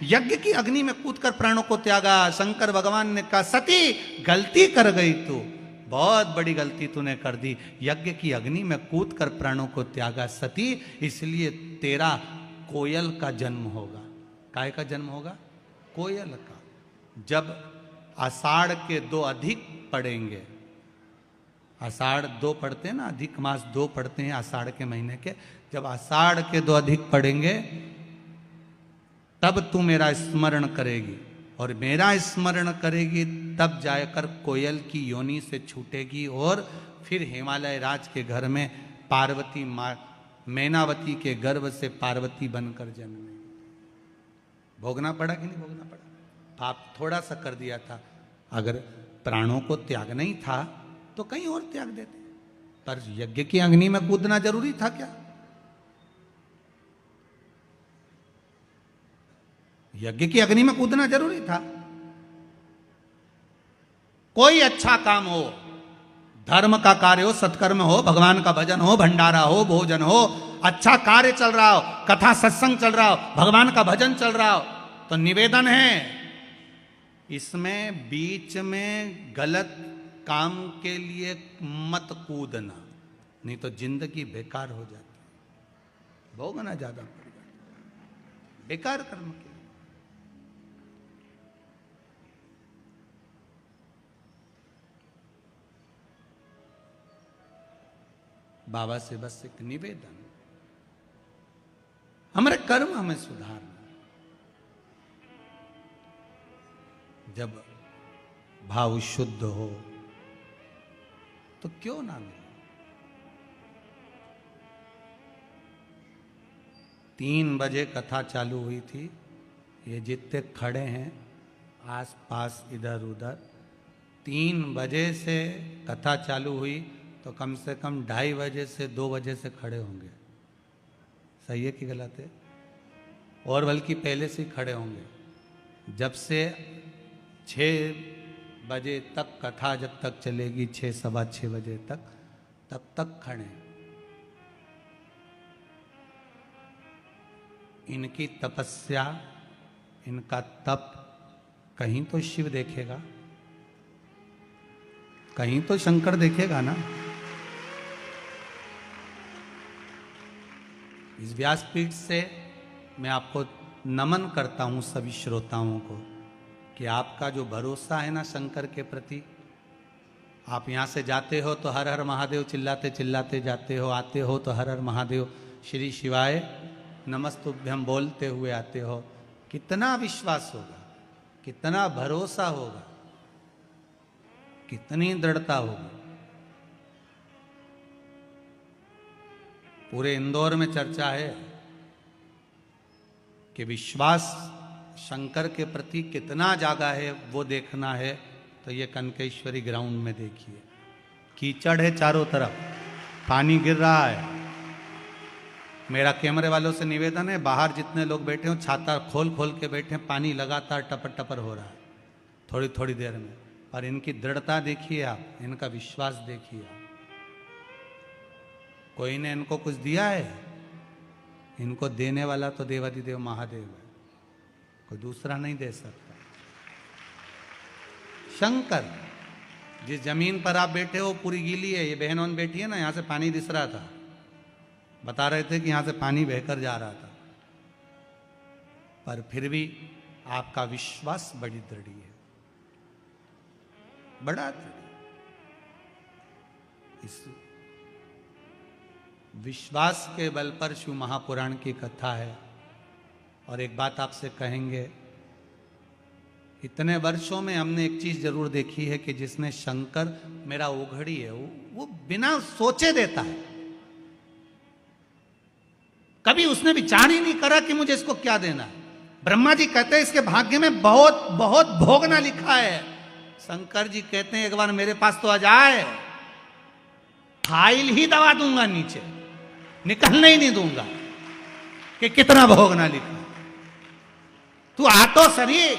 यज्ञ की अग्नि में कूदकर प्राणों को त्यागा। शंकर भगवान ने कहा सती गलती कर गई तू, बहुत बड़ी गलती तूने कर दी, यज्ञ की अग्नि में कूदकर प्राणों को त्यागा सती, इसलिए तेरा कोयल का जन्म होगा। काय का जन्म होगा? कोयल का। जब आषाढ़ के 2 अधिक पड़ेंगे, आषाढ़ 2 पढ़ते हैं ना, अधिक मास 2 पढ़ते हैं आषाढ़ के महीने के, जब आषाढ़ के 2 अधिक पड़ेंगे तब तू मेरा स्मरण करेगी, और मेरा स्मरण करेगी तब जाकर कोयल की योनि से छूटेगी और फिर हिमालय राज के घर में पार्वती माँ मैनावती के गर्भ से पार्वती बनकर जन्मेगी। भोगना पड़ा कि नहीं भोगना पड़ा? पाप थोड़ा सा कर दिया था, अगर प्राणों को त्यागना ही था तो कहीं और त्याग देते, पर यज्ञ की अग्नि में कूदना जरूरी था क्या? यज्ञ की अग्नि में कूदना जरूरी था। कोई अच्छा काम हो, धर्म का कार्य हो, सत्कर्म हो, भगवान का भजन हो, भंडारा हो, भोजन हो, अच्छा कार्य चल रहा हो, कथा सत्संग चल रहा हो, भगवान का भजन चल रहा हो, तो निवेदन है इसमें बीच में गलत काम के लिए मत कूदना, नहीं तो जिंदगी बेकार हो जाती है, भोगना ज्यादा पड़ेगा बेकार कर्म के। बाबा से बस एक निवेदन, हमारे कर्म हमें सुधारना। जब भाव शुद्ध हो तो क्यों ना मिले। 3 बजे कथा चालू हुई थी, ये जितने खड़े हैं आस पास इधर उधर, 3 बजे से कथा चालू हुई तो कम से कम 2:30 बजे से 2 बजे से खड़े होंगे। सही है कि गलत है? और बल्कि पहले से ही खड़े होंगे। जब से 6 बजे तक कथा जब तक चलेगी, 6 सवा 6 बजे तक, तब तक खड़े। इनकी तपस्या, इनका तप कहीं तो शिव देखेगा, कहीं तो शंकर देखेगा ना। इस व्यासपीठ से मैं आपको नमन करता हूं सभी श्रोताओं को कि आपका जो भरोसा है ना शंकर के प्रति, आप यहाँ से जाते हो तो हर हर महादेव चिल्लाते चिल्लाते जाते हो, आते हो तो हर हर महादेव श्री शिवाय नमस्तुभ्यम बोलते हुए आते हो। कितना विश्वास होगा, कितना भरोसा होगा, कितनी दृढ़ता होगी। पूरे इंदौर में चर्चा है कि विश्वास शंकर के प्रति कितना जागा है, वो देखना है तो ये कनकेश्वरी ग्राउंड में देखिए। कीचड़ है चारों तरफ, पानी गिर रहा है। मेरा कैमरे वालों से निवेदन है, बाहर जितने लोग बैठे हो छाता खोल खोल के बैठे, पानी लगातार टपर टपर हो रहा है थोड़ी थोड़ी देर में। पर इनकी दृढ़ता देखिए आप, इनका विश्वास देखिए आप। कोई ने इनको कुछ दिया है? इनको देने वाला तो देवाधिदेव महादेव है, कोई दूसरा नहीं दे सकता। शंकर, जिस जमीन पर आप बैठे हो पूरी गीली है, ये बहन बैठी है ना, यहां से पानी दिस रहा था, बता रहे थे कि यहां से पानी बहकर जा रहा था, पर फिर भी आपका विश्वास बड़ी दृढ़ है, बड़ा दृढ़। इस विश्वास के बल पर शिव महापुराण की कथा है। और एक बात आपसे कहेंगे, इतने वर्षों में हमने एक चीज जरूर देखी है कि जिसने शंकर, मेरा ओघड़ी है, वो बिना सोचे देता है। कभी उसने विचार ही नहीं करा कि मुझे इसको क्या देना है। ब्रह्मा जी कहते हैं इसके भाग्य में बहुत बहुत भोगना लिखा है। शंकर जी कहते हैं एक बार मेरे पास तो आ जाए, फाइल ही दबा दूंगा नीचे, निकलने ही नहीं दूंगा कि कितना भोगना लिखा। तू आ तो सही।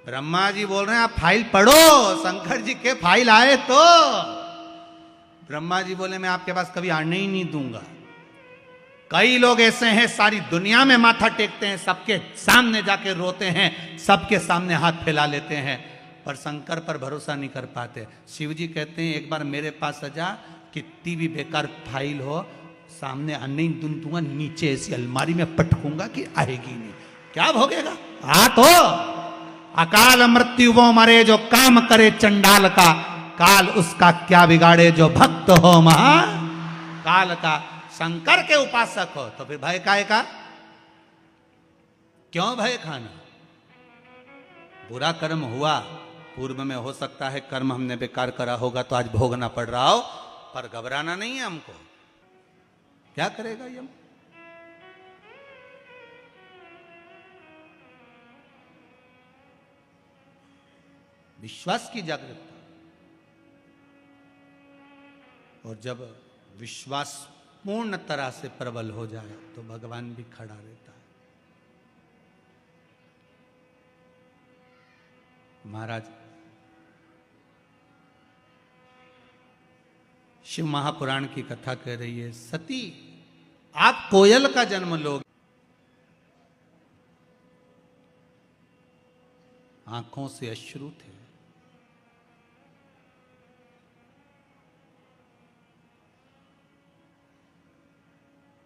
ब्रह्मा जी बोल रहे हैं आप फाइल पढ़ो। शंकर जी के फाइल आए तो ब्रह्मा जी बोले मैं आपके पास कभी आने ही नहीं दूंगा। कई लोग ऐसे हैं सारी दुनिया में माथा टेकते हैं, सबके सामने जाके रोते हैं, सबके सामने हाथ फैला लेते हैं, पर शंकर पर भरोसा नहीं कर पाते। शिव जी कहते हैं एक बार मेरे पास आ जा, कितनी भी बेकार फाइल हो सामने आने ही दूंगा, नीचे ऐसी अलमारी में पटकूंगा कि आएगी नहीं। क्या भोगेगा? आ तो अकाल मृत्यु वो मरे जो काम करे चंडाल का, काल उसका क्या बिगाड़े जो भक्त हो महा काल का। शंकर के उपासक हो तो फिर भय काय का? क्यों भय खाना? बुरा कर्म हुआ पूर्व में, हो सकता है कर्म हमने बेकार करा होगा तो आज भोगना पड़ रहा हो, पर घबराना नहीं है हमको। क्या करेगा यम? विश्वास की जागरूकता, और जब विश्वास पूर्ण तरह से प्रबल हो जाए तो भगवान भी खड़ा रहता है। महाराज शिव महापुराण की कथा कह रही है, सती आप कोयल का जन्म लोगे, आंखों से अश्रु थे,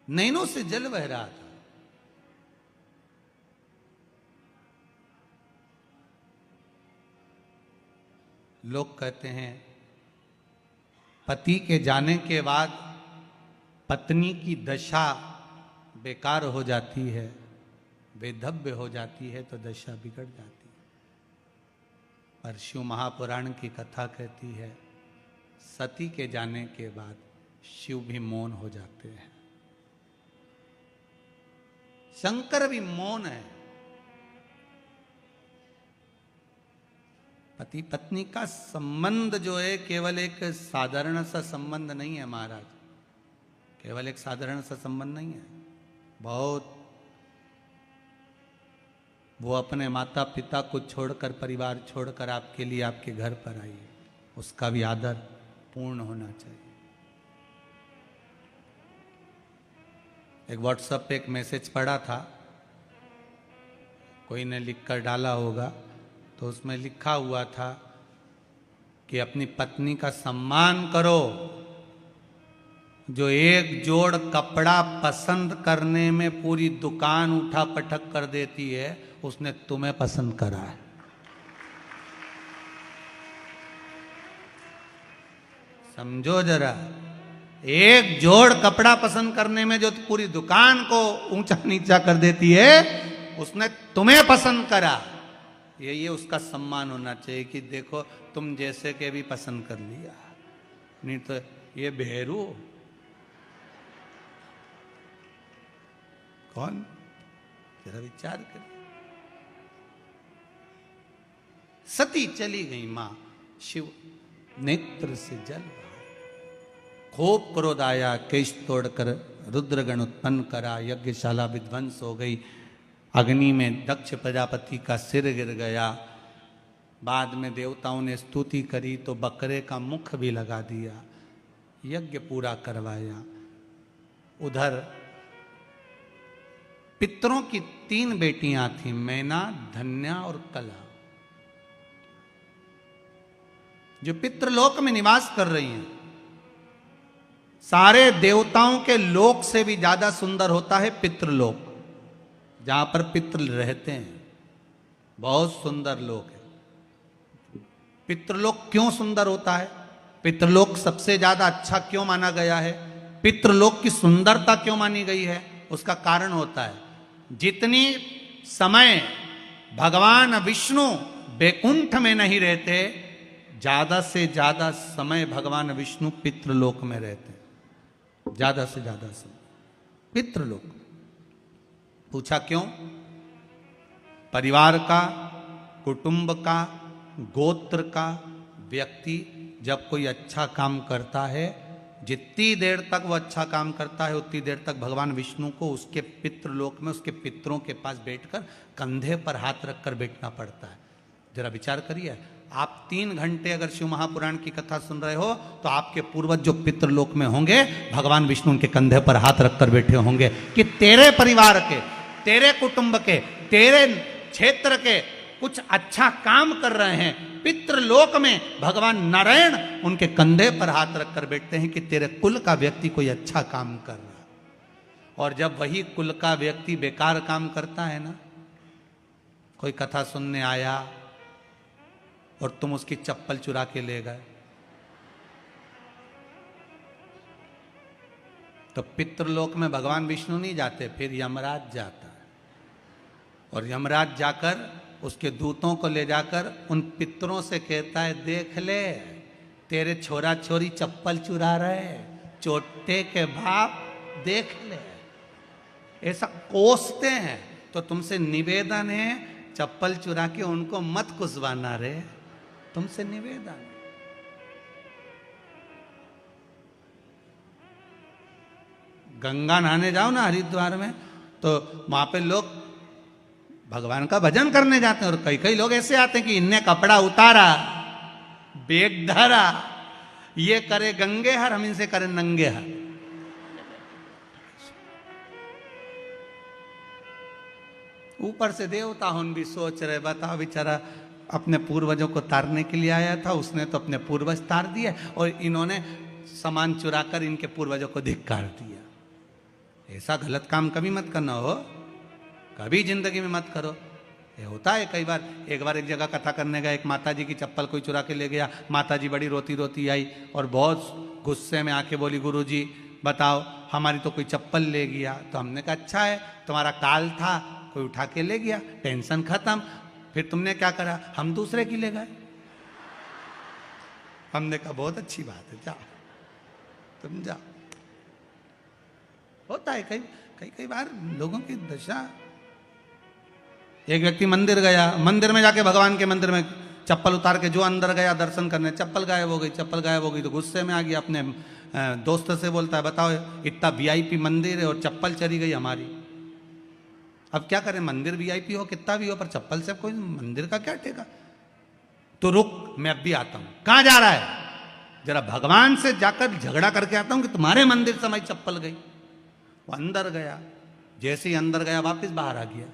नैनों से जल बह रहा था। लोग कहते हैं पति के जाने के बाद पत्नी की दशा बेकार हो जाती है, बेधव्य हो जाती है, तो दशा बिगड़ जाती है। पर शिव महापुराण की कथा कहती है सती के जाने के बाद शिव भी मौन हो जाते हैं, शंकर भी मौन है। पति पत्नी का संबंध जो है केवल एक साधारण सा संबंध नहीं है महाराज, केवल एक साधारण सा संबंध नहीं है। बहुत वो अपने माता पिता को छोड़कर, परिवार छोड़कर आपके लिए आपके घर पर आई है, उसका भी आदर पूर्ण होना चाहिए। एक व्हाट्सएप पे एक मैसेज पड़ा था, कोई ने लिखकर डाला होगा, तो उसमें लिखा हुआ था कि अपनी पत्नी का सम्मान करो, जो एक जोड़ कपड़ा पसंद करने में पूरी दुकान उठा पटक कर देती है, उसने तुम्हें पसंद करा है। समझो जरा, एक जोड़ कपड़ा पसंद करने में जो पूरी दुकान को ऊंचा नीचा कर देती है, उसने तुम्हें पसंद करा। ये उसका सम्मान होना चाहिए कि देखो तुम जैसे के भी पसंद कर लिया, नहीं तो ये भेरू कौन? जरा विचार कर। सती चली गई मां, शिव नेत्र से जल, खूब क्रोध आया, केश तोड़कर रुद्रगण उत्पन्न करा, यज्ञशाला विध्वंस हो गई, अग्नि में दक्ष प्रजापति का सिर गिर गया। बाद में देवताओं ने स्तुति करी तो बकरे का मुख भी लगा दिया, यज्ञ पूरा करवाया। उधर पितरों की 3 बेटियां थीं, मैना, धन्या और कला, जो पितृलोक में निवास कर रही हैं। सारे देवताओं के लोक से भी ज्यादा सुंदर होता है पितृलोक, जहां पर पितृ रहते हैं, बहुत सुंदर लोक है। पितृलोक क्यों सुंदर होता है? पितृलोक सबसे ज्यादा अच्छा क्यों माना गया है? पितृलोक की सुंदरता क्यों मानी गई है? उसका कारण होता है, जितनी समय भगवान विष्णु बैकुंठ में नहीं रहते, ज्यादा से ज्यादा समय भगवान विष्णु पितृलोक में रहते हैं, ज्यादा से ज्यादा समय पितृलोक। पूछा क्यों? परिवार का, कुटुंब का, गोत्र का व्यक्ति जब कोई अच्छा काम करता है, जितनी देर तक वो अच्छा काम करता है उतनी देर तक भगवान विष्णु को उसके पितृलोक में उसके पितरों के पास बैठकर कंधे पर हाथ रखकर बैठना पड़ता है। जरा विचार करिए, आप 3 घंटे अगर शिव महापुराण की कथा सुन रहे हो तो आपके पूर्वज जो पितृलोक में होंगे, भगवान विष्णु उनके कंधे पर हाथ रखकर बैठे होंगे कि तेरे परिवार के, तेरे कुटुंब के, तेरे क्षेत्र के कुछ अच्छा काम कर रहे हैं। पितृलोक में भगवान नारायण उनके कंधे पर हाथ रखकर बैठते हैं कि तेरे कुल का व्यक्ति कोई अच्छा काम कर रहा है। और जब वही कुल का व्यक्ति बेकार काम करता है ना, कोई कथा सुनने आया और तुम उसकी चप्पल चुरा के ले गए, तो पितृलोक में भगवान विष्णु नहीं जाते, फिर यमराज जाता है। और यमराज जाकर उसके दूतों को ले जाकर उन पितरों से कहता है, देख ले तेरे छोरा छोरी चप्पल चुरा रहे, चोटे के बाप देख ले, ऐसा कोसते हैं। तो तुमसे निवेदन है, चप्पल चुरा के उनको मत कुसवाना रे, तुमसे निवेदन। गंगा नहाने जाओ ना हरिद्वार में, तो वहां पे लोग भगवान का भजन करने जाते हैं, और कई कई लोग ऐसे आते हैं कि इनने कपड़ा उतारा, बेग धरा, ये करे गंगे हर, हम इनसे करें नंगे हर। ऊपर से देवता हम भी सोच रहे, बताओ बेचारा अपने पूर्वजों को तारने के लिए आया था, उसने तो अपने पूर्वज तार दिए और इन्होंने सामान चुराकर इनके पूर्वजों को धिक्कार दिया। ऐसा गलत काम कभी मत करना हो, कभी जिंदगी में मत करो। ये होता है कई बार। एक बार एक जगह कथा करने गया, एक माता जी की चप्पल कोई चुरा के ले गया। माता जी बड़ी रोती रोती आई और बहुत गुस्से में आके बोली, गुरु जी बताओ हमारी तो कोई चप्पल ले गया। तो हमने कहा अच्छा है, तुम्हारा काल था, कोई उठा के ले गया, टेंशन खत्म। फिर तुमने क्या करा, हम दूसरे की ले गए। हमने कहा बहुत अच्छी बात है, जाओ तुम जाओ। होता है कई बार लोगों की दशा। एक व्यक्ति मंदिर गया, मंदिर में जाके भगवान के मंदिर में चप्पल उतार के जो अंदर गया दर्शन करने, चप्पल गायब हो गई। चप्पल गायब हो गई तो गुस्से में आ गया, अपने दोस्त से बोलता है, बताओ इतना वीआईपी मंदिर है और चप्पल चली गई हमारी, अब क्या करें। मंदिर वीआईपी हो कितना भी हो, पर चप्पल से कोई मंदिर का क्या टेका। तो रुक, मैं अब भी आता हूं। कहां जा रहा है, जरा भगवान से जाकर झगड़ा करके आता हूं कि तुम्हारे मंदिर से हमारी चप्पल गई। वो अंदर गया, जैसे ही अंदर गया वापस बाहर आ गया।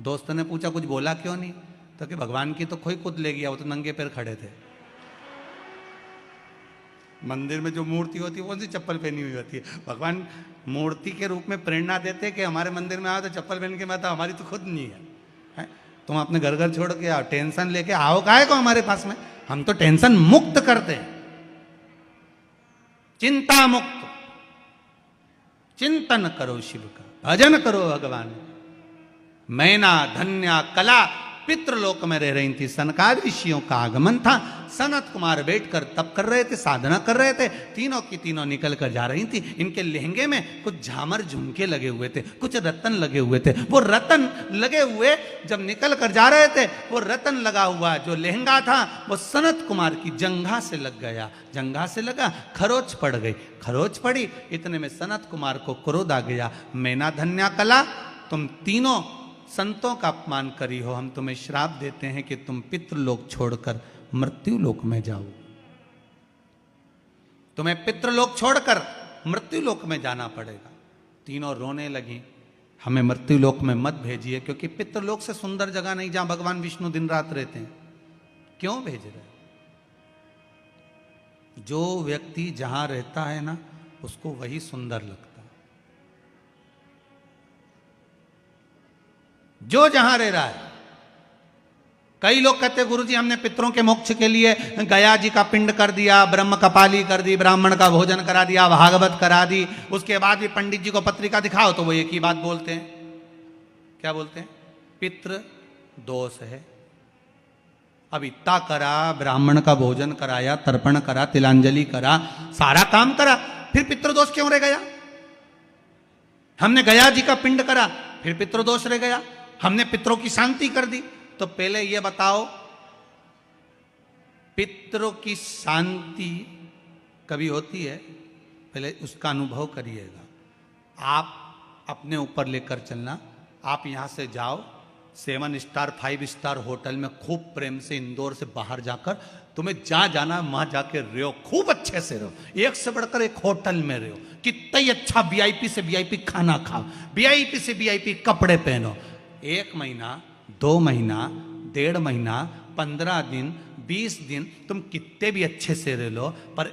दोस्त ने पूछा कुछ बोला क्यों नहीं, तो कि भगवान की तो कोई खुद ले गया, वो तो नंगे पैर खड़े थे। मंदिर में जो मूर्ति होती है वो सी चप्पल पहनी हुई होती है। भगवान मूर्ति के रूप में प्रेरणा देते कि हमारे मंदिर में आओ तो चप्पल पहन के मैं, तो हमारी तो खुद नहीं है, तुम अपने घर घर छोड़ के आओ, टेंशन लेके आओ काहे को हमारे पास में। हम तो टेंशन मुक्त करते हैं, चिंता मुक्त। चिंतन करो शिव का, भजन करो भगवान। मैना धन्या कला पितृलोक में रह रही थी। सनकादि ऋषियों का आगमन था। सनत कुमार बैठकर तप कर रहे थे, साधना कर रहे थे। तीनों की तीनों निकल कर जा रही थी। इनके लहंगे में कुछ झामर झुमके लगे हुए थे, कुछ रतन लगे हुए थे। वो रतन लगे हुए जब निकल कर जा रहे थे, वो रतन लगा हुआ जो लहंगा था वो सनत कुमार की जंघा से लग गया। जंघा से लगा, खरोच पड़ गई। खरोच पड़ी, इतने में सनत कुमार को क्रोध आ गया। मैना धन्या कला, तुम तीनों संतों का अपमान करी हो, हम तुम्हें श्राप देते हैं कि तुम पितृलोक छोड़कर मृत्यु लोक में जाओ। तुम्हें पितृलोक छोड़कर मृत्यु लोक में जाना पड़ेगा। तीनों रोने लगी, हमें मृत्यु लोक में मत भेजिए, क्योंकि पितृलोक से सुंदर जगह नहीं जहां भगवान विष्णु दिन रात रहते हैं। क्यों भेज रहे? जो व्यक्ति जहां रहता है ना, उसको वही सुंदर लगता है। जो जहां रह रहा है। कई लोग कहते हैं गुरुजी हमने पितरों के मोक्ष के लिए गया जी का पिंड कर दिया, ब्रह्म कपाली कर दी, ब्राह्मण का भोजन करा दिया, भागवत करा दी, उसके बाद भी पंडित जी को पत्रिका दिखाओ तो वो एक ही बात बोलते हैं। क्या बोलते हैं? पितृ दोष है। अब इतना करा, ब्राह्मण का भोजन कराया, तर्पण करा, तिलांजलि करा, सारा काम करा, फिर पितृदोष क्यों रह गया? हमने गया जी का पिंड करा, फिर पितृदोष रह गया। हमने पितरों की शांति कर दी। तो पहले यह बताओ, पितरों की शांति कभी होती है? पहले उसका अनुभव करिएगा। आप अपने ऊपर लेकर चलना। आप यहां से जाओ, 7 स्टार 5 स्टार होटल में खूब प्रेम से इंदौर से बाहर जाकर तुम्हें जहां जाना वहां जाके रहो, खूब अच्छे से रहो, एक से बढ़कर एक होटल में रहो, कितना ही अच्छा वीआईपी से वीआईपी खाना खाओ, वीआईपी से वीआईपी कपड़े पहनो। 1 महीना 2 महीना 1.5 महीना 15 दिन 20 दिन तुम कितने भी अच्छे से रह लो, पर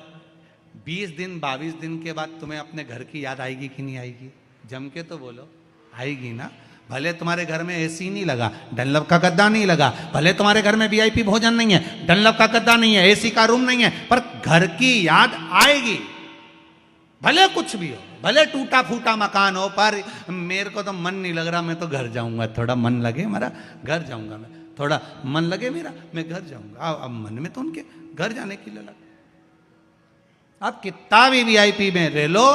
20 दिन 22 दिन के बाद तुम्हें अपने घर की याद आएगी कि नहीं आएगी? जम के तो बोलो, आएगी ना। भले तुम्हारे घर में एसी नहीं लगा, डनलप का गद्दा नहीं लगा, भले तुम्हारे घर में वीआईपी भोजन नहीं है, डनलप का गद्दा नहीं है, एसी का रूम नहीं है, पर घर की याद आएगी। भले कुछ भी हो, भले टूटा फूटा मकान हो, पर मेरे को तो मन नहीं लग रहा, मैं तो घर जाऊंगा, थोड़ा मन लगे मेरा घर जाऊंगा, मैं थोड़ा मन लगे मेरा मैं घर जाऊंगा। अब मन में तो उनके घर जाने की लगा। अब कितना भी वीआईपी में रह लो,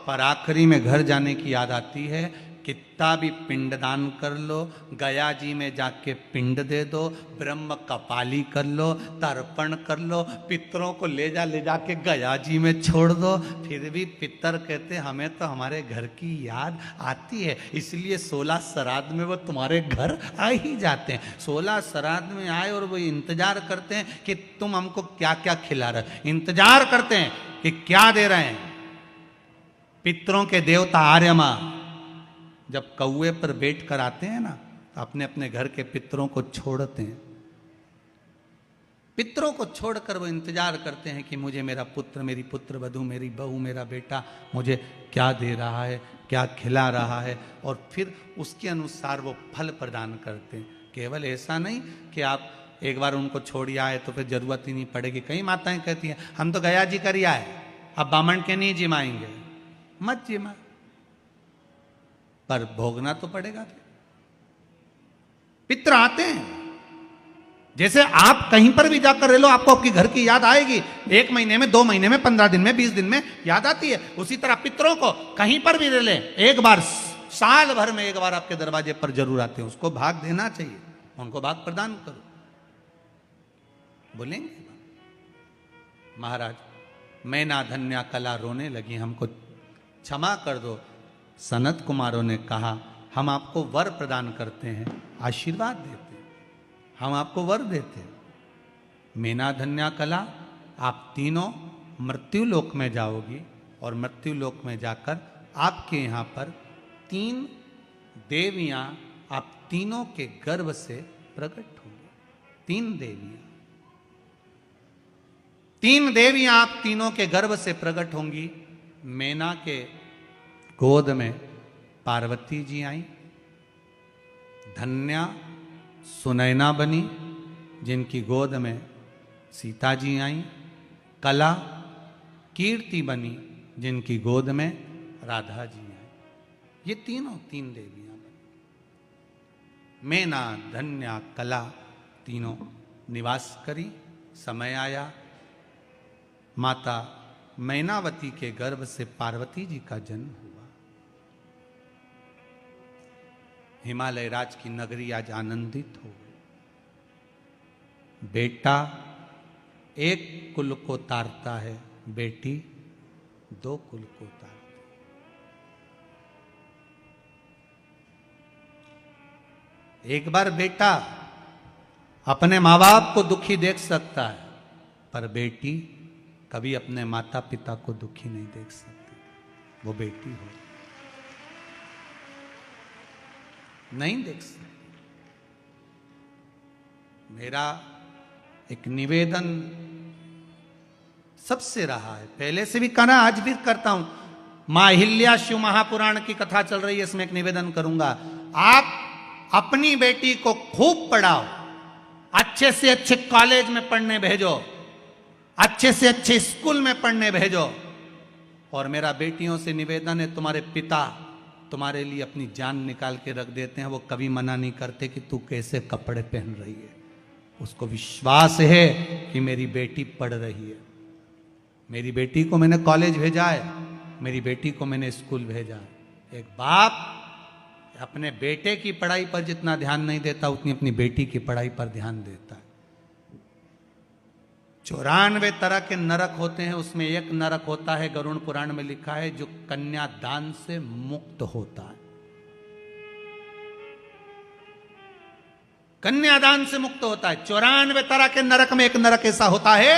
पर आखिरी में घर जाने की याद आती है। कितना भी पिंडदान कर लो, गया जी में जाके पिंड दे दो, ब्रह्म कपाली कर लो, तर्पण कर लो, पितरों को ले जाके गया जी में छोड़ दो, फिर भी पितर कहते हमें तो हमारे घर की याद आती है, इसलिए 16 श्राद्ध में वो तुम्हारे घर आ ही जाते हैं। 16 श्राद्ध में आए और वो इंतजार करते हैं कि तुम हमको क्या क्या खिला रहे, इंतजार करते हैं कि क्या दे रहे हैं। पितरों के देवता आर्यमा जब कौए पर बैठ कर आते हैं ना, तो अपने अपने घर के पितरों को छोड़ते हैं। पितरों को छोड़कर वो इंतजार करते हैं कि मुझे मेरा पुत्र, मेरी पुत्र वधू, मेरी बहू, मेरा बेटा मुझे क्या दे रहा है, क्या खिला रहा है, और फिर उसके अनुसार वो फल प्रदान करते हैं। केवल ऐसा नहीं कि आप एक बार उनको छोड़ आए तो फिर जरूरत ही नहीं पड़ेगी। कई माताएं कहती हैं हम तो गया जी कर आए, अब बामण के नहीं जिमाएंगे। मत जिमा, पर भोगना तो पड़ेगा। पितर आते हैं, जैसे आप कहीं पर भी जाकर रह लो, आपको आपकी घर की याद आएगी। 1 महीने में, 2 महीने में, 15 दिन में, 20 दिन में याद आती है। उसी तरह पितरों को कहीं पर भी रह ले, एक बार साल भर में एक बार आपके दरवाजे पर जरूर आते हैं, उसको भाग देना चाहिए, उनको भाग प्रदान करो। बोलेंगे महाराज मैना धन्या कला रोने लगी, हमको क्षमा कर दो। सनत कुमारों ने कहा हम आपको वर प्रदान करते हैं, आशीर्वाद देते हैं, हम आपको वर देते हैं। मैना धन्या कला, आप तीनों मृत्यु लोक में जाओगी, और मृत्यु लोक में जाकर आपके यहाँ पर 3 देवियाँ आप तीनों के गर्भ से प्रकट होंगी। 3 देवियाँ, 3 देवियाँ आप तीनों के गर्भ से प्रकट होंगी। मैना के गोद में पार्वती जी आई, धन्या सुनैना बनी जिनकी गोद में सीता जी आई, कला कीर्ति बनी जिनकी गोद में राधा जी आई। ये तीनों 3 देवियां बनी। मैना धन्या कला तीनों निवास करी। समय आया, माता मैनावती के गर्भ से पार्वती जी का जन्म हुआ। हिमालय राज की नगरी आज आनंदित हो गई। बेटा एक कुल को तारता है, बेटी 2 कुल को तारती। एक बार बेटा अपने माँ बाप को दुखी देख सकता है, पर बेटी कभी अपने माता पिता को दुखी नहीं देख सकती। वो बेटी हो नहीं देख सकती। मेरा एक निवेदन सबसे रहा है, पहले से भी करना, आज भी करता हूं। मां अहिल्या शिव महापुराण की कथा चल रही है, इसमें एक निवेदन करूंगा। आप अपनी बेटी को खूब पढ़ाओ, अच्छे से अच्छे कॉलेज में पढ़ने भेजो, अच्छे से अच्छे स्कूल में पढ़ने भेजो। और मेरा बेटियों से निवेदन है, तुम्हारे पिता तुम्हारे लिए अपनी जान निकाल के रख देते हैं, वो कभी मना नहीं करते कि तू कैसे कपड़े पहन रही है। उसको विश्वास है कि मेरी बेटी पढ़ रही है, मेरी बेटी को मैंने कॉलेज भेजा है, मेरी बेटी को मैंने स्कूल भेजा है। एक बाप अपने बेटे की पढ़ाई पर जितना ध्यान नहीं देता, उतनी अपनी बेटी की पढ़ाई पर ध्यान देता है। 94 तरह के नरक होते हैं, उसमें एक नरक होता है, गरुड़ पुराण में लिखा है, जो कन्यादान से मुक्त होता है। कन्यादान से मुक्त होता है। 94 तरह के नरक में एक नरक ऐसा होता है,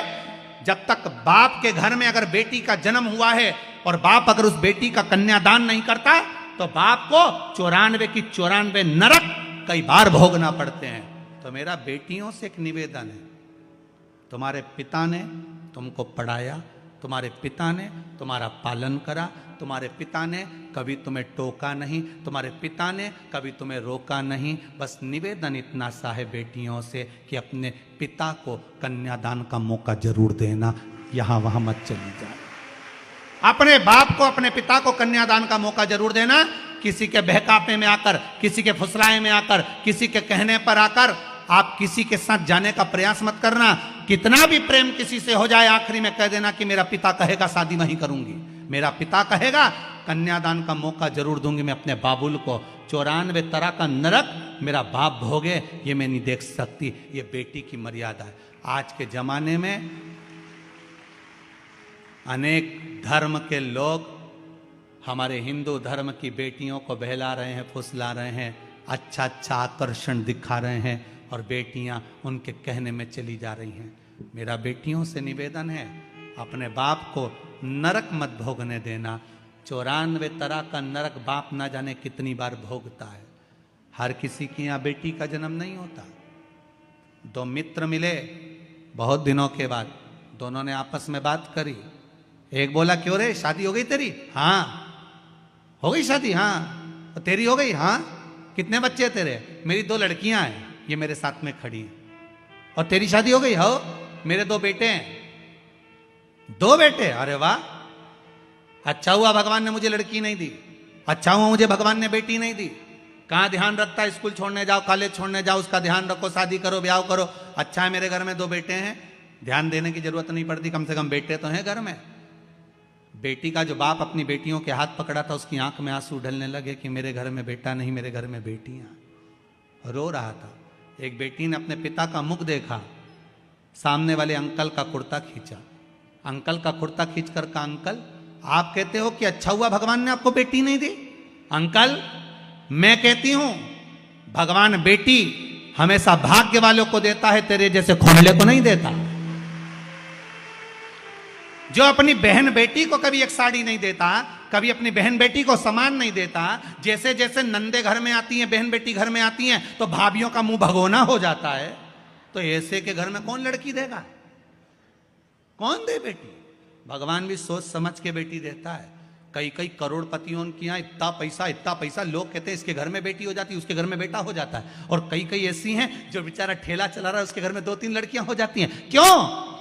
जब तक बाप के घर में अगर बेटी का जन्म हुआ है और बाप अगर उस बेटी का कन्यादान नहीं करता तो बाप को 94 की 94 नरक कई बार भोगना पड़ते हैं। तो मेरा बेटियों से एक निवेदन है, तुम्हारे पिता ने तुमको पढ़ाया, तुम्हारे पिता ने तुम्हारा पालन करा, तुम्हारे पिता ने कभी तुम्हें टोका नहीं, तुम्हारे पिता ने कभी तुम्हें रोका नहीं। बस निवेदन इतना सा है बेटियों से कि अपने पिता को कन्यादान का मौका जरूर देना, यहां वहां मत चली जाए। अपने बाप को, अपने पिता को कन्यादान का मौका जरूर देना। किसी के बहकावे में आकर, किसी के फुसलाए में आकर, किसी के कहने पर आकर आप किसी के साथ जाने का प्रयास मत करना। कितना भी प्रेम किसी से हो जाए, आखिरी में कह देना कि मेरा पिता कहेगा शादी वहीं करूंगी, मेरा पिता कहेगा कन्यादान का मौका जरूर दूंगी मैं अपने बाबुल को। 94 तरह का नरक मेरा बाप भोगे, ये मैं नहीं देख सकती। ये बेटी की मर्यादा है। आज के जमाने में अनेक धर्म के लोग हमारे हिंदू धर्म की बेटियों को बहला रहे हैं, फुसला रहे हैं, अच्छा अच्छा आकर्षण दिखा रहे हैं और बेटियां उनके कहने में चली जा रही हैं। मेरा बेटियों से निवेदन है, अपने बाप को नरक मत भोगने देना। 94 तरह का नरक बाप ना जाने कितनी बार भोगता है। हर किसी की यहाँ बेटी का जन्म नहीं होता। दो मित्र मिले बहुत दिनों के बाद, दोनों ने आपस में बात करी। एक बोला क्यों रे, शादी हो गई तेरी? हाँ। हो गई शादी? हाँ। तो तेरी हो गई? हाँ। कितने बच्चे तेरे? मेरी 2 लड़कियां हैं, ये मेरे साथ में खड़ी हैं। और तेरी शादी हो गई? हो, मेरे 2 बेटे हैं। 2 बेटे? अरे वाह, अच्छा हुआ भगवान ने मुझे लड़की नहीं दी, अच्छा हुआ मुझे भगवान ने बेटी नहीं दी। कहाँ ध्यान रखता है, स्कूल छोड़ने जाओ, कॉलेज छोड़ने जाओ, उसका ध्यान रखो, शादी करो, ब्याह करो। अच्छा है मेरे घर में 2 बेटे हैं, ध्यान देने की जरूरत नहीं पड़ती, कम से कम बेटे तो हैं घर में। बेटी का जो बाप अपनी बेटियों के हाथ पकड़ा था, उसकी आंख में आंसू ढलने लगे कि मेरे घर में बेटा नहीं, मेरे घर में बेटियां। रो रहा था। एक बेटी ने अपने पिता का मुख देखा, सामने वाले अंकल का कुर्ता खींचा, अंकल का कुर्ता खींचकर कहा, अंकल आप कहते हो कि अच्छा हुआ भगवान ने आपको बेटी नहीं दी? अंकल मैं कहती हूं भगवान बेटी हमेशा भाग्य वालों को देता है, तेरे जैसे खोमले को नहीं देता। जो अपनी बहन बेटी को कभी एक साड़ी नहीं देता, कभी अपनी बहन बेटी को सामान नहीं देता, जैसे जैसे नंदे घर में आती हैं, बहन बेटी घर में आती हैं, तो भाभियों का मुंह भगोना हो जाता है। तो ऐसे के घर में कौन लड़की देगा? कौन दे बेटी? भगवान भी सोच समझ के बेटी देता है। कई कई करोड़पतियों के यहाँ इतना पैसा, लोग कहते हैं इसके घर में बेटी हो जाती है, उसके घर में बेटा हो जाता है। और कई कई ऐसी हैं जो बेचारा ठेला चला रहा है, उसके घर में 2-3 लड़कियां हो जाती हैं। क्यों?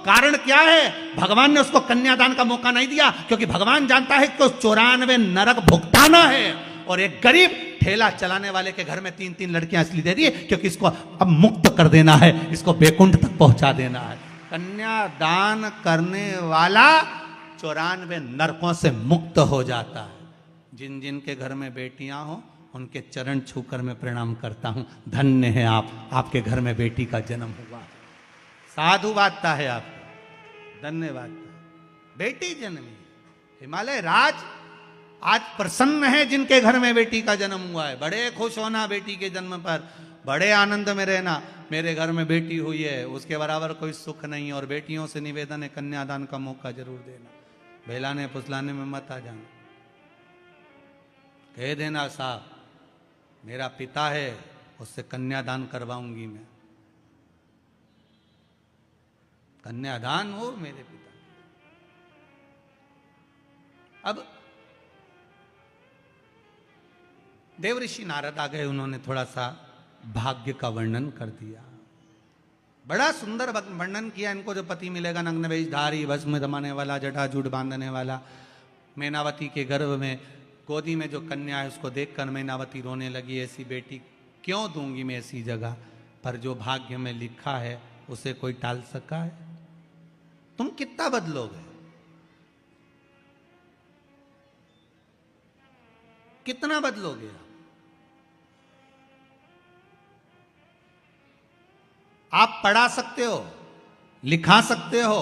कारण क्या है? भगवान ने उसको कन्यादान का मौका नहीं दिया, क्योंकि भगवान जानता है कि उस 94 नरक भुगताना है। और एक गरीब ठेला चलाने वाले के घर में 3-3 लड़कियां इसलिए दे दी क्योंकि इसको अब मुक्त कर देना है, इसको बैकुंठ तक पहुंचा देना है। कन्यादान करने वाला 94 नरकों से मुक्त हो जाता है। जिन जिन के घर में बेटियां हो उनके चरण छूकर मैं प्रणाम करता हूं। धन्य है आप, आपके घर में बेटी का जन्म हुआ। साधुवादता है आपको, धन्यवाद। बेटी जन्मी, हिमालय राज आज प्रसन्न है जिनके घर में बेटी का जन्म हुआ है। बड़े खुश होना बेटी के जन्म पर, बड़े आनंद में रहना। मेरे घर में बेटी हुई है, उसके बराबर कोई सुख नहीं। और बेटियों से निवेदन है कन्यादान का मौका जरूर देना। बहलाने फुसलाने में मत आ जाना। कह देना साहब मेरा पिता है, उससे कन्यादान करवाऊंगी मैं। कन्यादान हो मेरे पिता। अब देवऋषि नारद आ गए, उन्होंने थोड़ा सा भाग्य का वर्णन कर दिया। बड़ा सुंदर वर्णन किया। इनको जो पति मिलेगा नग्न वेशधारी, भस्म दमाने वाला, जटाजूट बांधने वाला, मैनावती के गर्भ में गोदी में जो कन्या है उसको देखकर मैनावती रोने लगी, ऐसी बेटी क्यों दूंगी मैं ऐसी जगह पर? जो भाग्य में लिखा है उसे कोई टाल सका है? तुम कितना बदलोगे? कितना बदलोगे? आप पढ़ा सकते हो, लिखा सकते हो,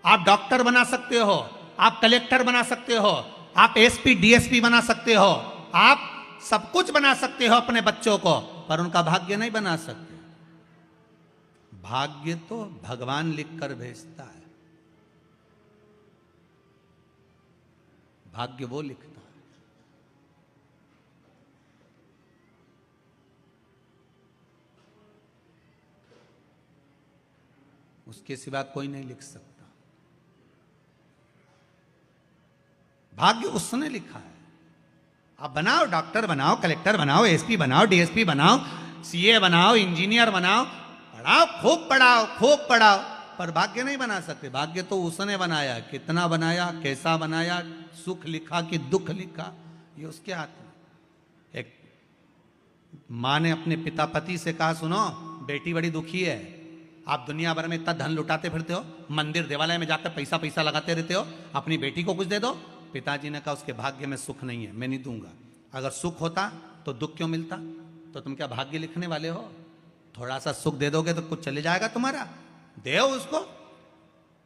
आप डॉक्टर बना सकते हो, आप कलेक्टर बना सकते हो, आप एसपी डीएसपी बना सकते हो, आप सब कुछ बना सकते हो अपने बच्चों को, पर उनका भाग्य नहीं बना सकते। भाग्य तो भगवान लिख कर भेजता है, भाग्य वो लिखता है। उसके सिवा कोई नहीं लिख सकता। भाग्य उसने लिखा है। आप बनाओ, डॉक्टर बनाओ, कलेक्टर बनाओ, एसपी बनाओ, डीएसपी बनाओ, सीए बनाओ, इंजीनियर बनाओ, पढ़ाओ, खूब पढ़ाओ, खूब पढ़ाओ, पर भाग्य नहीं बना सकते। भाग्य तो उसने बनाया। कितना बनाया, कैसा बनाया, सुख लिखा कि दुख लिखा, ये उसके हाथ में। एक मां ने अपने पिता पति से कहा, सुनो बेटी बड़ी दुखी है, आप दुनिया भर में इतना धन लुटाते फिरते हो, मंदिर देवालय में जाकर पैसा पैसा लगाते रहते हो, अपनी बेटी को कुछ दे दो। पिताजी ने कहा, उसके भाग्य में सुख नहीं है, मैं नहीं दूंगा। अगर सुख होता तो दुख क्यों मिलता? तो तुम क्या भाग्य लिखने वाले हो? थोड़ा सा सुख दे दोगे तो कुछ चले जाएगा तुम्हारा, दे उसको।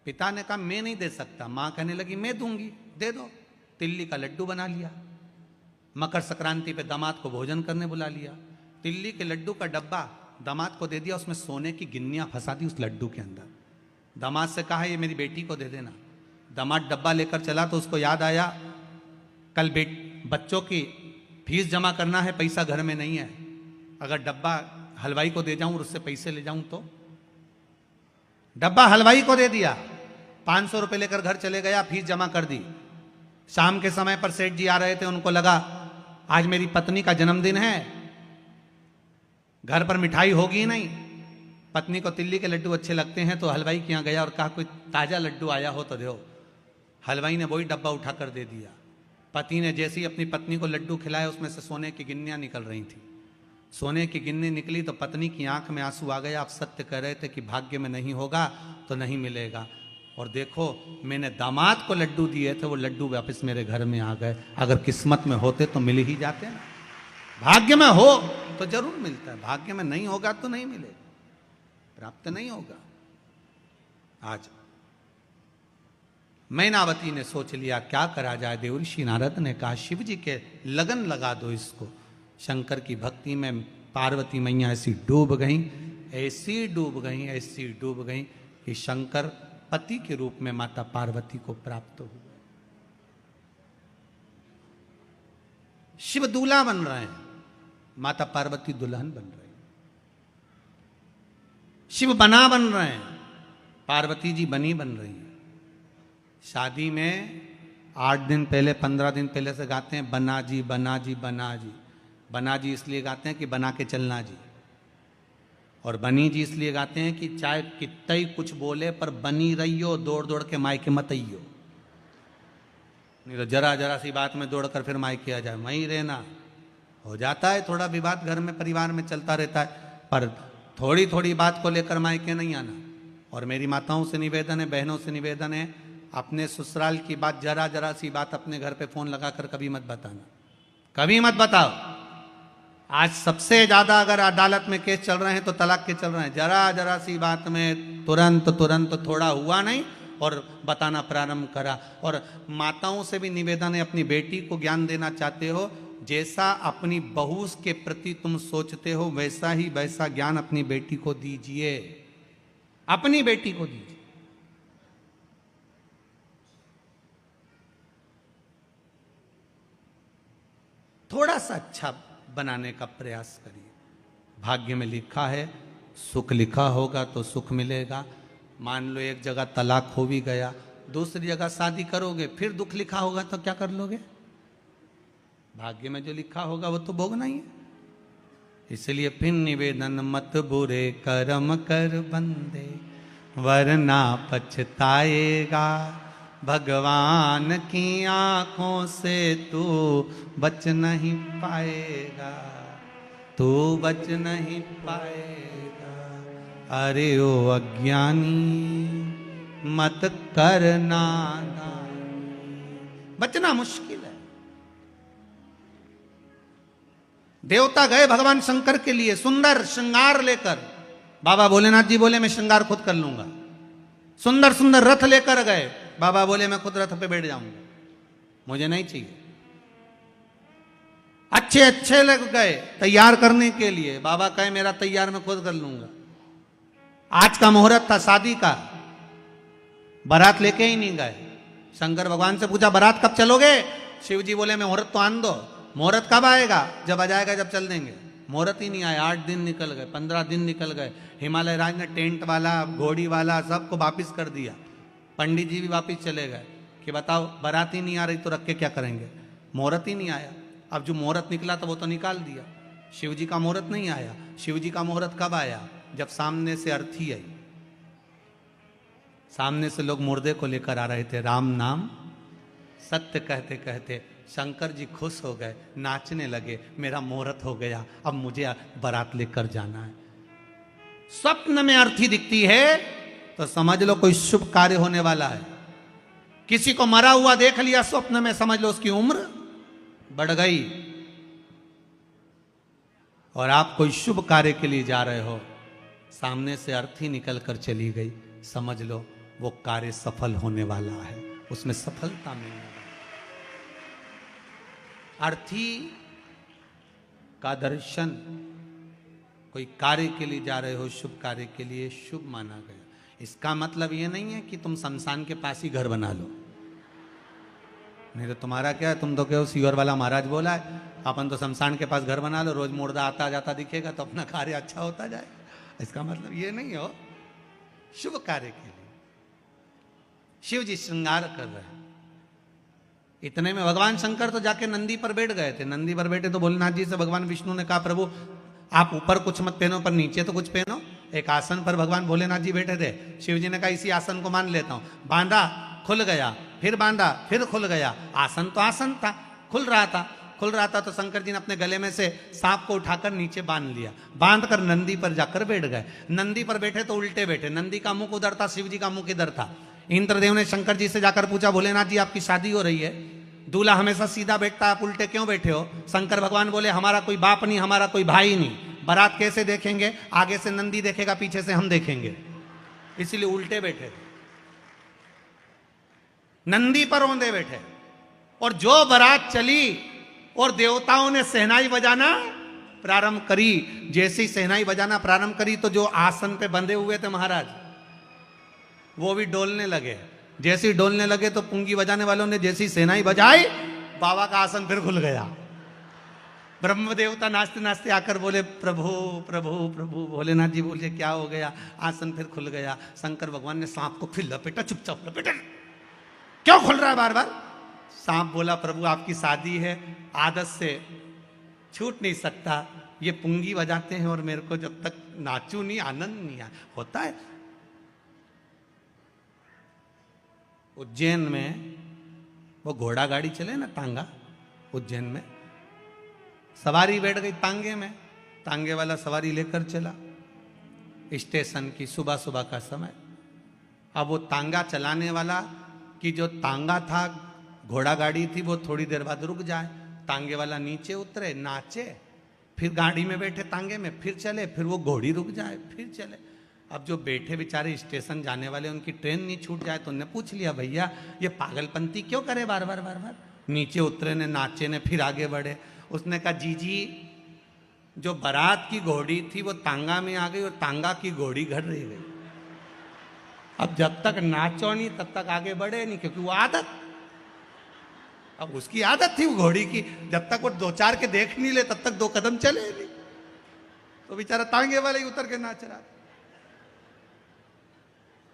पिता ने कहा, मैं नहीं दे सकता। मां कहने लगी, मैं दूंगी, दे दो। तिल्ली का लड्डू बना लिया। मकर संक्रांति पे दामाद को भोजन करने बुला लिया। तिल्ली के लड्डू का डब्बा दामाद को दे दिया, उसमें सोने की गिन्नियां फंसा दी उस लड्डू के अंदर। दामाद से कहा, ये मेरी बेटी को दे देना। दामाद डब्बा लेकर चला तो उसको याद आया, कल बच्चों की फीस जमा करना है, पैसा घर में नहीं है। अगर डब्बा हलवाई को दे जाऊं और उससे पैसे ले जाऊं तो? डब्बा हलवाई को दे दिया, 500 रुपए लेकर घर चले गया, फीस जमा कर दी। शाम के समय पर सेठ जी आ रहे थे, उनको लगा आज मेरी पत्नी का जन्मदिन है, घर पर मिठाई होगी नहीं। पत्नी को तिल्ली के लड्डू अच्छे लगते हैं तो हलवाई के यहाँ गया और कहा, कोई ताजा लड्डू आया हो तो दो। हलवाई ने वही डब्बा उठाकर दे दिया। पति ने जैसे ही अपनी पत्नी को लड्डू खिलाया, उसमें से सोने की गिन्नियां निकल रही थी। सोने की गिन्नी निकली तो पत्नी की आंख में आंसू आ गए। आप सत्य कह रहे थे कि भाग्य में नहीं होगा तो नहीं मिलेगा, और देखो मैंने दामाद को लड्डू दिए थे, वो लड्डू वापस मेरे घर में आ गए। अगर किस्मत में होते तो मिल ही जाते ना। भाग्य में हो तो जरूर मिलता है, भाग्य में नहीं होगा तो नहीं मिलेगा, प्राप्त नहीं होगा। आज मैनावती ने सोच लिया क्या करा जाए। देवर्षि नारद ने कहा, शिव जी के लगन लगा दो इसको। शंकर की भक्ति में पार्वती मैया ऐसी डूब गई, ऐसी डूब गई, ऐसी डूब गई कि शंकर पति के रूप में माता पार्वती को प्राप्त हुए। शिव दूल्हा बन रहे हैं, माता पार्वती दुल्हन बन रही। शिव बना बन रहे हैं, पार्वती जी बनी बन रही हैं। शादी में 8 दिन पहले 15 दिन पहले से गाते हैं, बना जी बना जी बना जी। बना जी इसलिए गाते हैं कि बना के चलना जी, और बनी जी इसलिए गाते हैं कि चाहे कितना ही कुछ बोले पर बनी रहियो, दौड़ दौड़ के मायके मत आइयो। नहीं तो जरा जरा सी बात में दौड़कर फिर मायके आ जाए, वहीं रहना। हो जाता है थोड़ा विवाद घर में परिवार में चलता रहता है, पर थोड़ी थोड़ी बात को लेकर मायके नहीं आना। और मेरी माताओं से निवेदन है, बहनों से निवेदन है, अपने ससुराल की बात जरा जरा सी बात अपने घर पे फोन लगाकर कभी मत बताना, कभी मत बताओ। आज सबसे ज्यादा अगर अदालत में केस चल रहे हैं तो तलाक के चल रहे हैं। जरा जरा सी बात में तुरंत तुरंत थोड़ा हुआ नहीं और बताना प्रारंभ करा। और माताओं से भी निवेदन है, अपनी बेटी को ज्ञान देना चाहते हो, जैसा अपनी बहू के प्रति तुम सोचते हो वैसा ही वैसा ज्ञान अपनी बेटी को दीजिए, अपनी बेटी को दीजिए। थोड़ा सा अच्छा बनाने का प्रयास करिए। भाग्य में लिखा है, सुख लिखा होगा तो सुख मिलेगा। मान लो एक जगह तलाक हो भी गया, दूसरी जगह शादी करोगे, फिर दुख लिखा होगा तो क्या कर लोगे? भाग्य में जो लिखा होगा वो तो भोगना ही है। इसलिए फिर निवेदन, मत बुरे कर्म कर बंदे वरना पछताएगा। भगवान की आंखों से तू बच नहीं पाएगा, तू बच नहीं पाएगा। अरे ओ अज्ञानी मत करना, बचना मुश्किल है। देवता गए भगवान शंकर के लिए सुंदर श्रृंगार लेकर। बाबा भोलेनाथ जी बोले मैं श्रृंगार खुद कर लूंगा। सुंदर सुंदर रथ लेकर गए, बाबा बोले मैं खुद रथ पे बैठ जाऊंगा, मुझे नहीं चाहिए। अच्छे अच्छे लग गए तैयार करने के लिए, बाबा कहे मेरा तैयार मैं खुद कर लूंगा। आज का मुहूर्त था शादी का, बारात लेके ही नहीं गए। शंकर भगवान से पूछा बारात कब चलोगे? शिव जी बोले मुहूर्त तो आन दो। मुहूर्त कब आएगा? जब आ जाएगा जब चल देंगे। मुहूर्त ही नहीं आया। 8 दिन निकल गए, 15 दिन निकल गए। हिमालय राज ने टेंट वाला, घोड़ी वाला सबको वापिस कर दिया। पंडित जी भी वापिस चले गए कि बताओ बारात ही नहीं आ रही तो रख के क्या करेंगे। मुहूर्त ही नहीं आया। अब जो मुहूर्त निकला था वो तो निकाल दिया। शिव जी का मुहूर्त नहीं आया। शिव जी का मुहूर्त कब आया? जब सामने से अर्थी आई। सामने से लोग मुर्दे को लेकर आ रहे थे। राम नाम सत्य कहते कहते शंकर जी खुश हो गए, नाचने लगे, मेरा मुहूर्त हो गया, अब मुझे बारात लेकर जाना है। स्वप्न में अर्थी दिखती है तो समझ लो कोई शुभ कार्य होने वाला है। किसी को मरा हुआ देख लिया स्वप्न में, समझ लो उसकी उम्र बढ़ गई। और आप कोई शुभ कार्य के लिए जा रहे हो, सामने से अर्थी निकल कर चली गई, समझ लो वो कार्य सफल होने वाला है, उसमें सफलता मिलने वाली। अर्थी का दर्शन, कोई कार्य के लिए जा रहे हो, शुभ कार्य के लिए, शुभ माना गया। इसका मतलब ये नहीं है कि तुम शमशान के पास ही घर बना लो। नहीं तो तुम्हारा क्या है, तुम तो कहो सीवर वाला महाराज बोला है, अपन तो शमशान के पास घर बना लो, रोज मुर्दा आता जाता दिखेगा तो अपना कार्य अच्छा होता जाए। इसका मतलब ये नहीं हो। शुभ कार्य के लिए शिव जी श्रृंगार कर रहे हैं। इतने में भगवान शंकर तो जाके नंदी पर बैठ गए थे। नंदी पर बैठे तो भोलेनाथ जी से भगवान विष्णु ने कहा प्रभु आप ऊपर कुछ मत पहनो पर नीचे तो कुछ पहनो। एक आसन पर भगवान भोलेनाथ जी बैठे थे। शिव जी ने कहा इसी आसन को मान लेता हूं। बांधा, खुल गया, फिर बांधा, फिर खुल गया। आसन तो आसन था, खुल रहा था तो शंकर जी ने अपने गले में से सांप को उठाकर नीचे बांध लिया। बांध कर नंदी पर जाकर बैठ गए। नंदी पर बैठे तो उल्टे बैठे। नंदी का मुख उधर था, शिव जी का मुख इधर था। इंद्रदेव ने शंकर जी से जाकर पूछा भोलेनाथ जी आपकी शादी हो रही है, दूल्हा हमेशा सीधा बैठता है, आप उल्टे क्यों बैठे हो? शंकर भगवान बोले हमारा कोई बाप नहीं, हमारा कोई भाई नहीं, बारात कैसे देखेंगे? आगे से नंदी देखेगा, पीछे से हम देखेंगे, इसीलिए उल्टे बैठे। नंदी पर औंधे बैठे। और जो बारात चली और देवताओं ने शहनाई बजाना प्रारंभ करी। जैसे ही शहनाई बजाना प्रारंभ करी तो जो आसन पे बंधे हुए थे महाराज वो भी डोलने लगे। जैसे ही डोलने लगे तो पुंगी बजाने वालों ने जैसी शहनाई बजाई, बाबा का आसन फिर खुल गया। ब्रह्म देवता नाचते नाचते आकर बोले प्रभु प्रभु प्रभु। भोलेनाथ जी बोले क्या हो गया? आसन फिर खुल गया। शंकर भगवान ने सांप को फिर लपेटा, चुपचाप लपेटा, क्यों खुल रहा है बार बार? सांप बोला प्रभु आपकी शादी है, आदत से छूट नहीं सकता, ये पुंगी बजाते हैं और मेरे को जब तक नाचू नहीं आनंद नहीं होता है। उज्जैन में वो घोड़ा गाड़ी चले ना, तांगा, उज्जैन में सवारी बैठ गई तांगे में। तांगे वाला सवारी लेकर चला स्टेशन की, सुबह सुबह का समय। अब वो तांगा चलाने वाला कि जो तांगा था, घोड़ा गाड़ी थी, वो थोड़ी देर बाद रुक जाए। तांगे वाला नीचे उतरे, नाचे, फिर गाड़ी में बैठे तांगे में, फिर चले, फिर वो घोड़ी रुक जाए, फिर चले। अब जो बैठे बेचारे स्टेशन जाने वाले, उनकी ट्रेन नहीं छूट जाए तो उन्होंने पूछ लिया भैया ये पागलपंती क्यों करे बार बार बार बार? नीचे उतरे ने, नाचे ने, फिर आगे बढ़े। उसने कहा जी जो बारात की घोड़ी थी वो तांगा में आ गई और तांगा की घोड़ी घर रह गई। अब जब तक नाचो नहीं तब तक आगे बढ़े नहीं, क्योंकि वो आदत, अब उसकी आदत थी वो घोड़ी की, जब तक वो 2-4 के देख नहीं ले तब तक 2 कदम चले नहीं। तो बेचारा तांगे वाले ही उतर के नाच रहा।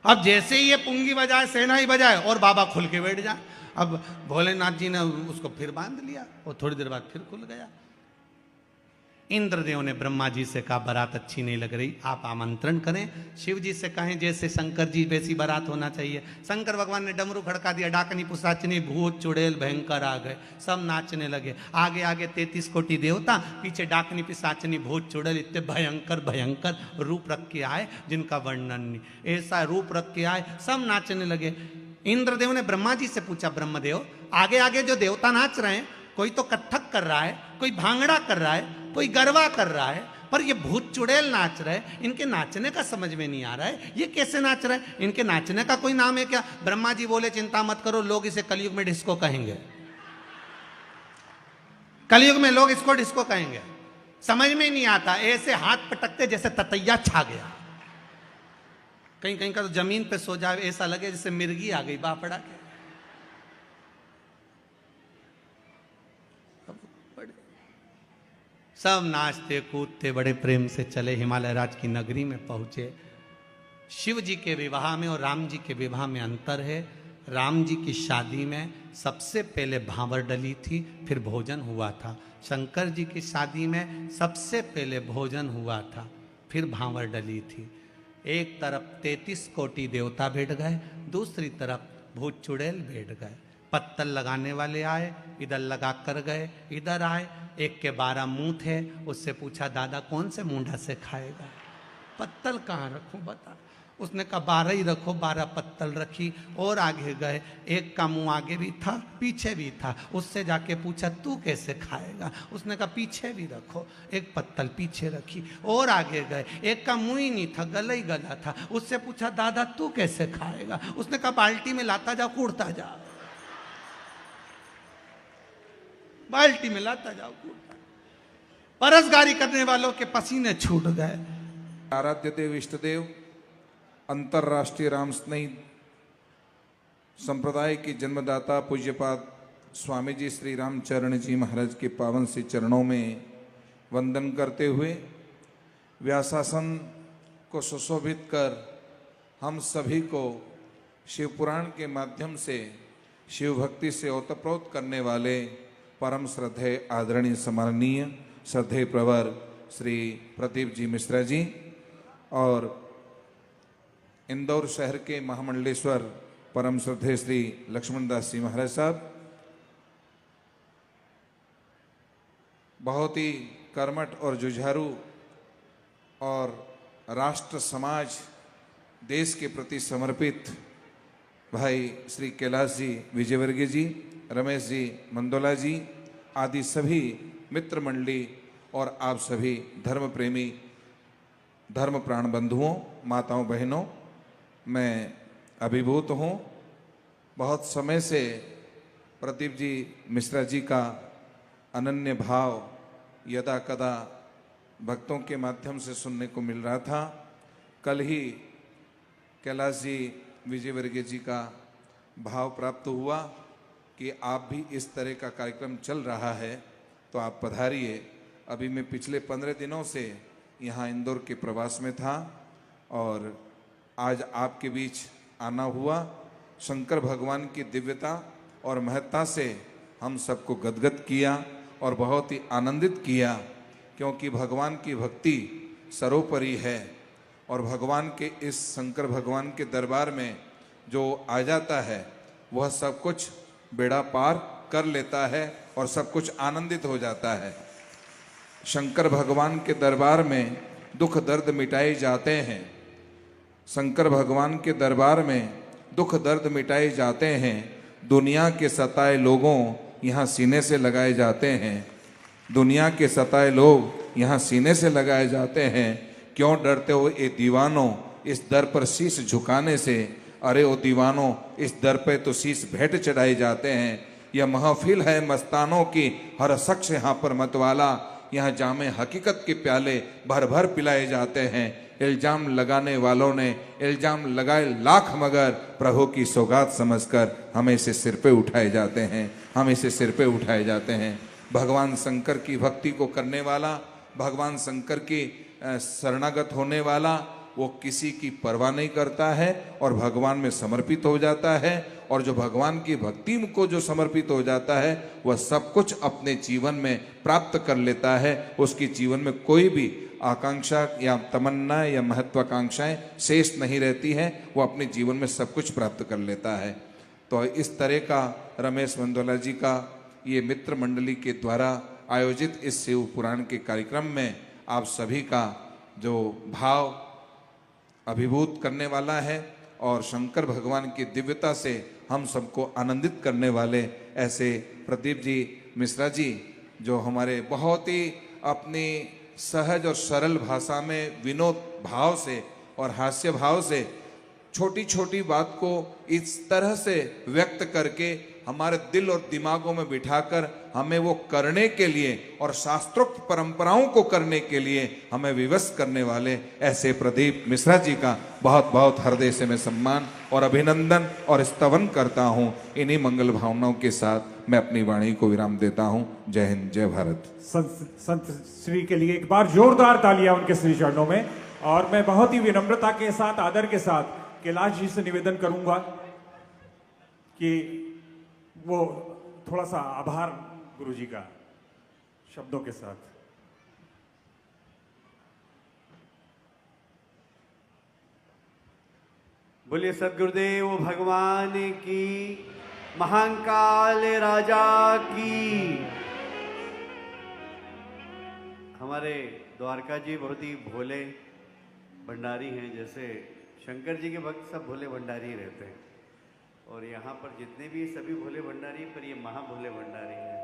अब जैसे ही ये पुंगी बजाए, शहनाई बजाए और बाबा खुल के बैठ जाए। अब भोलेनाथ जी ने उसको फिर बांध लिया और थोड़ी देर बाद फिर खुल गया। इंद्रदेव ने ब्रह्मा जी से कहा बारात अच्छी नहीं लग रही, आप आमंत्रण करें। शिव जी से कहें जैसे शंकर जी वैसी बारात होना चाहिए। शंकर भगवान ने डमरू खड़का दिया, डाकनी पुसाचनी भूत चुड़ैल भयंकर आ गए, सब नाचने लगे। आगे आगे 33 कोटि देवता, पीछे डाकनी पिसाचनी भूत चुड़ैल, इतने भयंकर भयंकर रूप रख के आए जिनका वर्णन नहीं। ऐसा रूप रख के आए, सब नाचने लगे। इंद्रदेव ने ब्रह्मा जी से पूछा ब्रह्मदेव आगे आगे जो देवता नाच रहे हैं, कोई तो कत्थक कर रहा है, कोई भांगड़ा कर रहा है, कोई गरबा कर रहा है, पर ये भूत चुड़ैल नाच रहे हैं, इनके नाचने का समझ में नहीं आ रहा है, ये कैसे नाच रहे हैं? इनके नाचने का कोई नाम है क्या? ब्रह्मा जी बोले चिंता मत करो, लोग इसे कलयुग में डिस्को कहेंगे। कलयुग में लोग इसको डिस्को कहेंगे। समझ में नहीं आता, ऐसे हाथ पटकते जैसे ततैया छा गया। कहीं कहीं का तो जमीन पे सो जाए, ऐसा लगे जैसे मिर्गी आ गई बापड़ा के। सब नाचते कूदते बड़े प्रेम से चले, हिमालय राज की नगरी में पहुंचे। शिव जी के विवाह में और राम जी के विवाह में अंतर है। राम जी की शादी में सबसे पहले भांवर डली थी, फिर भोजन हुआ था। शंकर जी की शादी में सबसे पहले भोजन हुआ था, फिर भांवर डली थी। एक तरफ 33 कोटि देवता बैठ गए, दूसरी तरफ भूत चुड़ैल बैठ गए। पत्तल लगाने वाले आए, इधर लगा कर गए, इधर आए। एक के 12 मुंह थे, उससे पूछा दादा कौन से मुंडा से खाएगा, पत्तल कहाँ रखूं बता। उसने कहा 12 ही रखो, 12 पत्तल रखी। और आगे गए, एक का मुंह आगे भी था पीछे भी था, उससे जाके पूछा तू कैसे खाएगा। उसने कहा पीछे भी रखो, एक पत्तल पीछे रखी। और आगे गए, एक का मुंह ही नहीं था, गला ही गला था। उससे पूछा दादा तू कैसे खाएगा। उसने कहा बाल्टी में लाता जाओ कूड़ता जाओ, बाल्टी में लाता जाओ कूड़ता। परसगारी करने वालों के पसीने छूट गए। आराध्य देव इष्ट देव अंतर्राष्ट्रीय राम स्नेही संप्रदाय के जन्मदाता पूज्यपाद स्वामी जी श्री रामचरण जी महाराज के पावन से चरणों में वंदन करते हुए व्यासासन को सुशोभित कर हम सभी को शिव पुराण के माध्यम से शिव भक्ति से ओतप्रोत करने वाले परम श्रद्धेय आदरणीय सम्माननीय श्रद्धेय प्रवर श्री प्रदीप जी मिश्रा जी और इंदौर शहर के महामंडलेश्वर परम श्रद्धेय श्री लक्ष्मण दास जी महाराज साहब, बहुत ही कर्मठ और जुझारू और राष्ट्र समाज देश के प्रति समर्पित भाई श्री कैलाश जी विजयवर्गीय जी, रमेश जी मंदोला जी आदि सभी मित्र मंडली और आप सभी धर्म प्रेमी धर्म प्राण बंधुओं, माताओं, बहनों, मैं अभिभूत हूँ। बहुत समय से प्रदीप जी मिश्रा जी का अनन्य भाव यदा कदा भक्तों के माध्यम से सुनने को मिल रहा था। कल ही कैलाश जी विजयवर्गीय जी का भाव प्राप्त हुआ कि आप भी इस तरह का कार्यक्रम चल रहा है तो आप पधारिए। अभी मैं पिछले 15 दिनों से यहाँ इंदौर के प्रवास में था और आज आपके बीच आना हुआ। शंकर भगवान की दिव्यता और महत्ता से हम सबको गदगद किया और बहुत ही आनंदित किया, क्योंकि भगवान की भक्ति सर्वोपरि है और भगवान के इस शंकर भगवान के दरबार में जो आ जाता है वह सब कुछ बेड़ा पार कर लेता है और सब कुछ आनंदित हो जाता है। शंकर भगवान के दरबार में दुख दर्द मिटाए जाते हैं। शंकर भगवान के दरबार में दुख दर्द मिटाए जाते हैं। दुनिया के सताए लोगों यहाँ सीने से लगाए जाते हैं। दुनिया के सताए लोग यहाँ सीने से लगाए जाते हैं। क्यों डरते हो ए दीवानों इस दर पर शीश झुकाने से। अरे ओ दीवानों इस दर पे तो शीश भेंट चढ़ाए जाते हैं। यह महफिल है मस्तानों की, हर शख्स यहाँ पर मतवाला। यहाँ जामे हकीकत के प्याले भर भर पिलाए जाते हैं। इल्जाम लगाने वालों ने इल्जाम लगाए लाख, मगर प्रभु की सौगात समझकर हमें इसे सिर पे उठाए जाते हैं। हम इसे सिर पे उठाए जाते हैं। भगवान शंकर की भक्ति को करने वाला, भगवान शंकर की शरणागत होने वाला, वो किसी की परवाह नहीं करता है और भगवान में समर्पित हो जाता है। और जो भगवान की भक्ति को जो समर्पित हो जाता है वह सब कुछ अपने जीवन में प्राप्त कर लेता है। उसकी जीवन में कोई भी आकांक्षा या तमन्ना या महत्वाकांक्षाएं शेष नहीं रहती हैं। वो अपने जीवन में सब कुछ प्राप्त कर लेता है। तो इस तरह का रमेश मंदोला जी का ये मित्र मंडली के द्वारा आयोजित इस शिव पुराण के कार्यक्रम में आप सभी का जो भाव अभिभूत करने वाला है और शंकर भगवान की दिव्यता से हम सबको आनंदित करने वाले ऐसे प्रदीप जी मिश्रा जी, जो हमारे बहुत ही अपनी सहज और सरल भाषा में विनोद भाव से और हास्य भाव से छोटी छोटी बात को इस तरह से व्यक्त करके हमारे दिल और दिमागों में बिठाकर हमें वो करने के लिए और शास्त्रोक्त परंपराओं को करने के लिए हमें विवश करने वाले ऐसे प्रदीप मिश्रा जी का बहुत बहुत हृदय से मैं सम्मान और अभिनंदन और स्तवन करता हूं। इन्हीं मंगल भावनाओं के साथ मैं अपनी वाणी को विराम देता हूं। जय हिंद, जय भारत। संत श्री के लिए एक बार जोरदार तालियां उनके श्री चरणों में। और मैं बहुत ही विनम्रता के साथ, आदर के साथ कैलाश जी से निवेदन करूंगा कि वो थोड़ा सा आभार गुरु जी का शब्दों के साथ। बोलिए सदगुरुदेव भगवान की, महाकाल राजा की। हमारे द्वारका जी बहुत ही भोले भंडारी हैं, जैसे शंकर जी के भक्त सब भोले भंडारी रहते हैं, और यहाँ पर जितने भी सभी भोले भंडारी, पर ये महाभोले भंडारी हैं।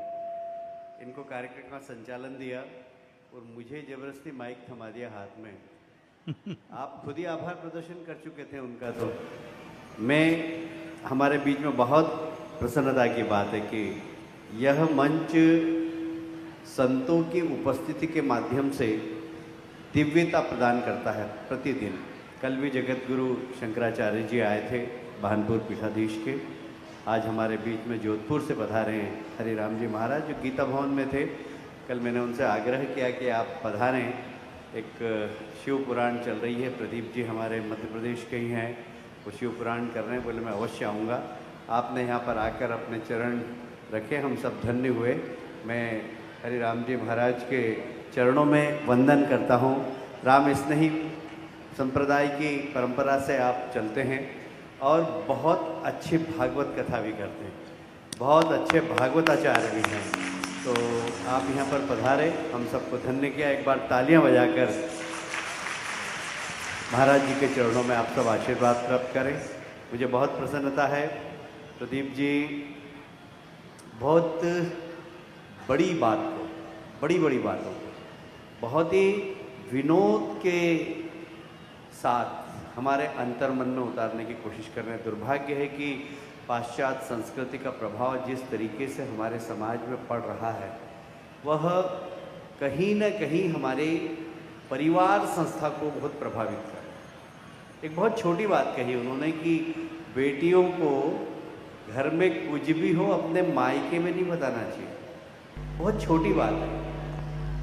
इनको कार्यक्रम का संचालन दिया और मुझे जबरदस्ती माइक थमा दिया हाथ में। आप खुद ही आभार प्रदर्शन कर चुके थे उनका। तो मैं, हमारे बीच में बहुत प्रसन्नता की बात है कि यह मंच संतों की उपस्थिति के माध्यम से दिव्यता प्रदान करता है प्रतिदिन। कल भी जगत गुरु शंकराचार्य जी आए थे, भानपुर पीठाधीश के। आज हमारे बीच में जोधपुर से पधारे हैं हरिराम जी महाराज, जो गीता भवन में थे। कल मैंने उनसे आग्रह किया कि आप पधारें, एक शिव पुराण चल रही है, प्रदीप जी हमारे मध्य प्रदेश के ही हैं, वो शिव पुराण कर रहे हैं। बोले मैं अवश्य आऊँगा। आपने यहाँ पर आकर अपने चरण रखे, हम सब धन्य हुए। मैं हरिराम जी महाराज के चरणों में वंदन करता हूँ। राम स्नेही संप्रदाय की परंपरा से आप चलते हैं और बहुत अच्छी भागवत कथा भी करते हैं, बहुत अच्छे भागवताचार्य भी हैं। तो आप यहाँ पर पधारे, हम सबको धन्य किया। एक बार तालियां बजाकर महाराज जी के चरणों में आप सब आशीर्वाद प्राप्त करें। मुझे बहुत प्रसन्नता है। प्रदीप जी बहुत बड़ी बात को, बड़ी बड़ी बातों को बहुत ही विनोद के साथ हमारे अंतर्मन में उतारने की कोशिश कर रहे हैं। दुर्भाग्य है कि पाश्चात्य संस्कृति का प्रभाव जिस तरीके से हमारे समाज में पड़ रहा है, वह कहीं न कहीं हमारे परिवार संस्था को बहुत प्रभावित कर रहा है। एक बहुत छोटी बात कही उन्होंने कि बेटियों को घर में कुछ भी हो अपने मायके में नहीं बताना चाहिए। बहुत छोटी बात है,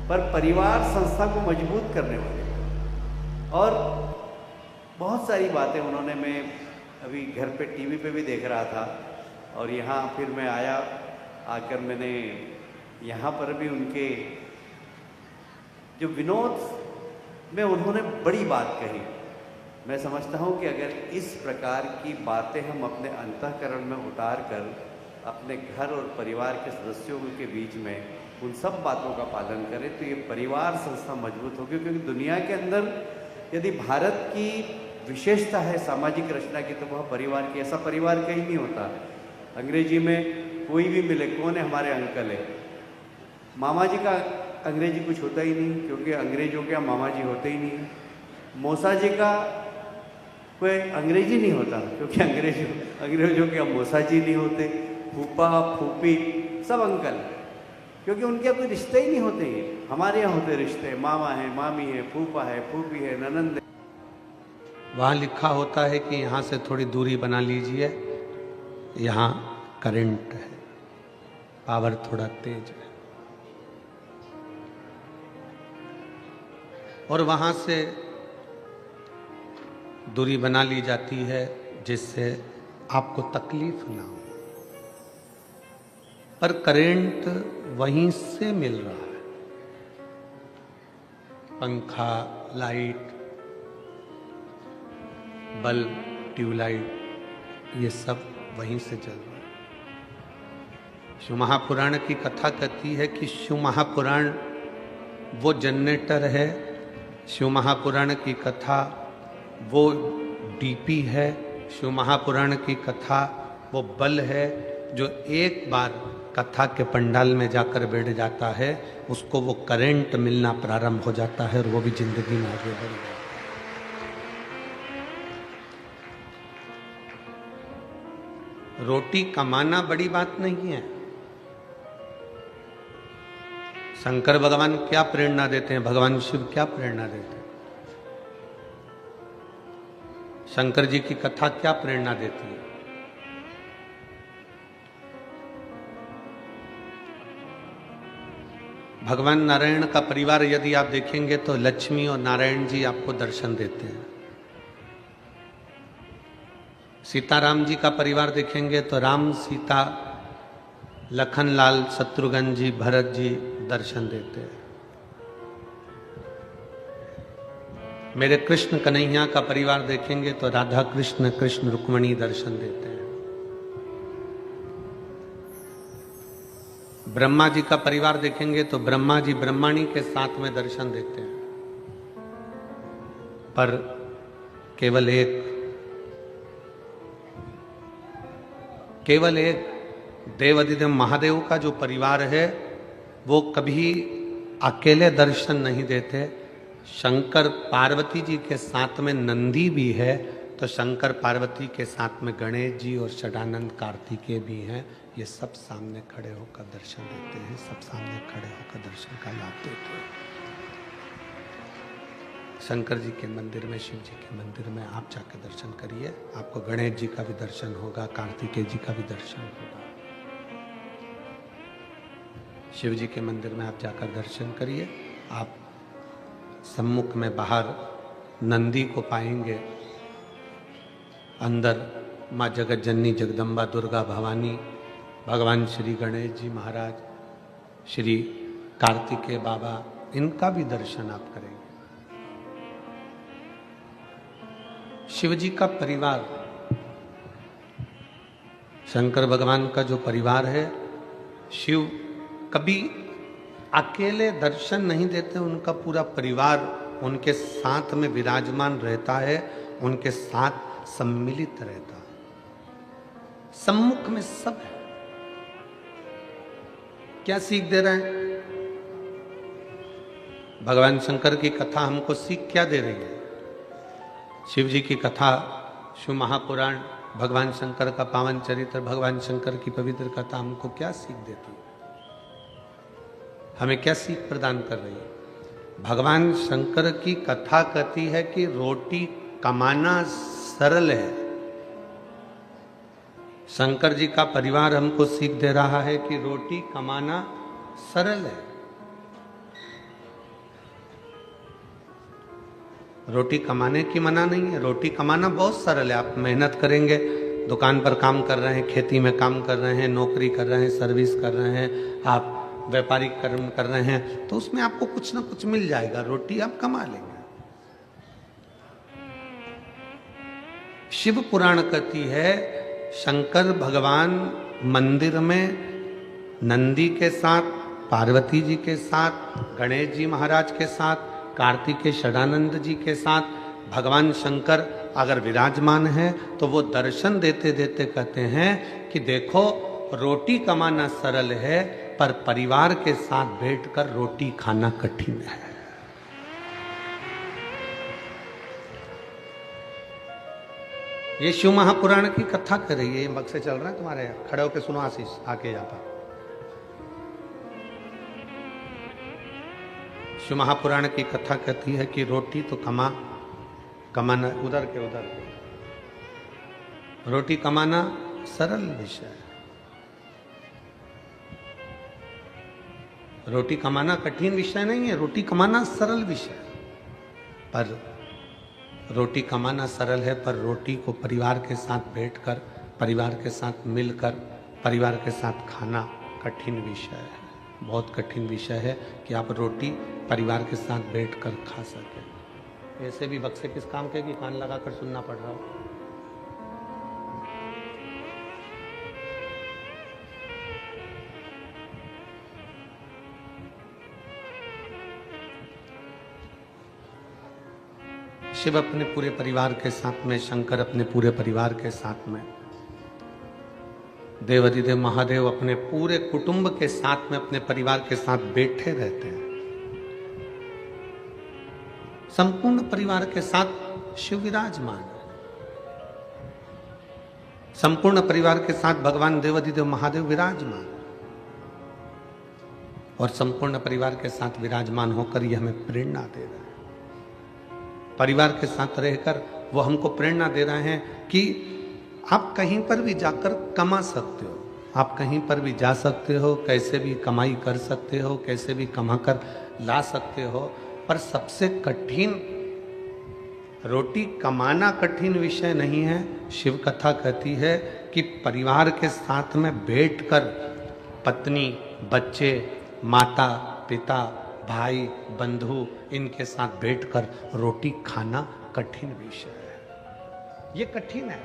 पर परिवार संस्था को मजबूत करने वाली और बहुत सारी बातें उन्होंने, मैं अभी घर पे टीवी पे भी देख रहा था और यहाँ फिर मैं आया, आकर मैंने यहाँ पर भी उनके जो विनोद में उन्होंने बड़ी बात कही। मैं समझता हूँ कि अगर इस प्रकार की बातें हम अपने अंतःकरण में उतार कर अपने घर और परिवार के सदस्यों के बीच में उन सब बातों का पालन करें तो ये परिवार संस्था मजबूत होगी। क्योंकि दुनिया के अंदर यदि भारत की विशेषता है सामाजिक रचना की, तो वह परिवार की। ऐसा परिवार कहीं नहीं होता। अंग्रेजी में कोई भी मिले, कौन है हमारे अंकल है, मामा जी का अंग्रेजी कुछ होता ही नहीं, क्योंकि अंग्रेजों के यहाँ मामा जी होते ही नहीं। मौसा जी का कोई अंग्रेजी नहीं होता, क्योंकि अंग्रेजों के यहाँ मौसा जी नहीं होते। फूफा फूफी सब अंकल, क्योंकि उनके यहाँ कोई रिश्ते ही नहीं होते हैं। हमारे यहाँ होते रिश्ते, मामा है, मामी है, फूफा है, फूफी है, ननंद है। वहाँ लिखा होता है कि यहाँ से थोड़ी दूरी बना लीजिए, यहाँ करंट है, पावर थोड़ा तेज है। और वहाँ से दूरी बना ली जाती है जिससे आपको तकलीफ ना हो, पर करंट वहीं से मिल रहा है। पंखा, लाइट, बल्ब, ट्यूबलाइट, ये सब वहीं से चल रहा है। शिव महापुराण की कथा कहती है कि शिव महापुराण वो जनरेटर है, शिव महापुराण की कथा वो डीपी है, शिव महापुराण की कथा वो बल है जो एक बार कथा के पंडाल में जाकर बैठ जाता है, उसको वो करंट मिलना प्रारंभ हो जाता है और वो भी जिंदगी में आगे बढ़ जाता है। रोटी कमाना बड़ी बात नहीं है। शंकर भगवान क्या प्रेरणा देते हैं, भगवान शिव क्या प्रेरणा देते हैं, शंकर जी की कथा क्या प्रेरणा देती है। भगवान नारायण का परिवार यदि आप देखेंगे तो लक्ष्मी और नारायण जी आपको दर्शन देते हैं। सीताराम जी का परिवार देखेंगे तो राम, सीता, लखनलाल, शत्रुघ्न जी, भरत जी दर्शन देते हैं। मेरे कृष्ण कन्हैया का परिवार देखेंगे तो राधा कृष्ण, कृष्ण रुक्मणी दर्शन देते हैं। ब्रह्मा जी का परिवार देखेंगे तो ब्रह्मा जी ब्रह्माणी के साथ में दर्शन देते हैं। पर केवल एक देवादिदेव महादेव का जो परिवार है वो कभी अकेले दर्शन नहीं देते। शंकर पार्वती जी के साथ में नंदी भी है, तो शंकर पार्वती के साथ में गणेश जी और षडानंद कार्तिकेय भी हैं। ये सब सामने खड़े होकर दर्शन देते हैं, सब सामने खड़े होकर दर्शन का लाभ देते हैं। शंकर जी के मंदिर में, शिव जी के मंदिर में आप जाकर दर्शन करिए, आपको गणेश जी का भी दर्शन होगा, कार्तिकेय जी का भी दर्शन होगा। शिव जी के मंदिर में आप जाकर दर्शन करिए, आप सम्मुख में बाहर नंदी को पाएंगे, अंदर माँ जगत जननी जगदम्बा दुर्गा भवानी, भगवान श्री गणेश जी महाराज, श्री कार्तिकेय बाबा, इनका भी दर्शन आप करेंगे। शिव जी का परिवार, शंकर भगवान का जो परिवार है, शिव कभी अकेले दर्शन नहीं देते, उनका पूरा परिवार उनके साथ में विराजमान रहता है, उनके साथ सम्मिलित रहता है, सम्मुख में सब है। क्या सीख दे रहे हैं? भगवान शंकर की कथा हमको सीख क्या दे रही है? शिव जी की कथा, शिव महापुराण, भगवान शंकर का पावन चरित्र, भगवान शंकर की पवित्र कथा हमको क्या सीख देती है? हमें क्या सीख प्रदान कर रही है? भगवान शंकर की कथा कहती है कि रोटी कमाना सरल है। शंकर जी का परिवार हमको सीख दे रहा है कि रोटी कमाना सरल है। रोटी कमाने की मना नहीं है, रोटी कमाना बहुत सरल है। आप मेहनत करेंगे, दुकान पर काम कर रहे हैं, खेती में काम कर रहे हैं, नौकरी कर रहे हैं, सर्विस कर रहे हैं, आप व्यापारिक कर्म कर रहे हैं, तो उसमें आपको कुछ ना कुछ मिल जाएगा, रोटी आप कमा लेंगे। शिव पुराण कहती है शंकर भगवान मंदिर में नंदी के साथ, पार्वती जी के साथ, गणेश जी महाराज के साथ, कार्तिकेय षडानंद जी के साथ भगवान शंकर अगर विराजमान है तो वो दर्शन देते देते कहते हैं कि देखो रोटी कमाना सरल है, पर परिवार के साथ बैठकर रोटी खाना कठिन है। ये शिव महापुराण की कथा कर रही है। ये मग से चल रहा है तुम्हारे यहाँ, खड़े होकर सुनो आशीष, आके यहाँ पर। शिव महापुराण की कथा कहती है कि रोटी तो कमाना उधर के रोटी कमाना सरल विषय है, रोटी कमाना कठिन विषय नहीं है, रोटी कमाना सरल विषय है। पर रोटी कमाना सरल है, पर रोटी को परिवार के साथ बैठकर, परिवार के साथ मिलकर, परिवार के साथ खाना कठिन विषय है, बहुत कठिन विषय है कि आप रोटी परिवार के साथ बैठकर खा सकें। ऐसे भी बक्से किस काम के कि कान लगाकर सुनना पड़ रहा हो। शिव अपने पूरे परिवार के साथ में, शंकर अपने पूरे परिवार के साथ में, देवादिदेव महादेव अपने पूरे कुटुंब के साथ में, अपने परिवार के साथ बैठे रहते हैं। संपूर्ण परिवार के साथ शिव विराजमान है। संपूर्ण परिवार के साथ भगवान देवाधिदेव महादेव विराजमान, और संपूर्ण परिवार के साथ विराजमान होकर यह हमें प्रेरणा दे रहे हैं। परिवार के साथ रहकर वो हमको प्रेरणा दे रहे हैं कि आप कहीं पर भी जाकर कमा सकते हो, आप कहीं पर भी जा सकते हो, कैसे भी कमाई कर सकते हो, कैसे भी कमाकर ला सकते हो, पर सबसे कठिन रोटी कमाना कठिन विषय नहीं है। शिव कथा कहती है कि परिवार के साथ में बैठकर पत्नी, बच्चे, माता पिता, भाई, बंधु, इनके साथ बैठकर रोटी खाना कठिन विषय है। ये कठिन है।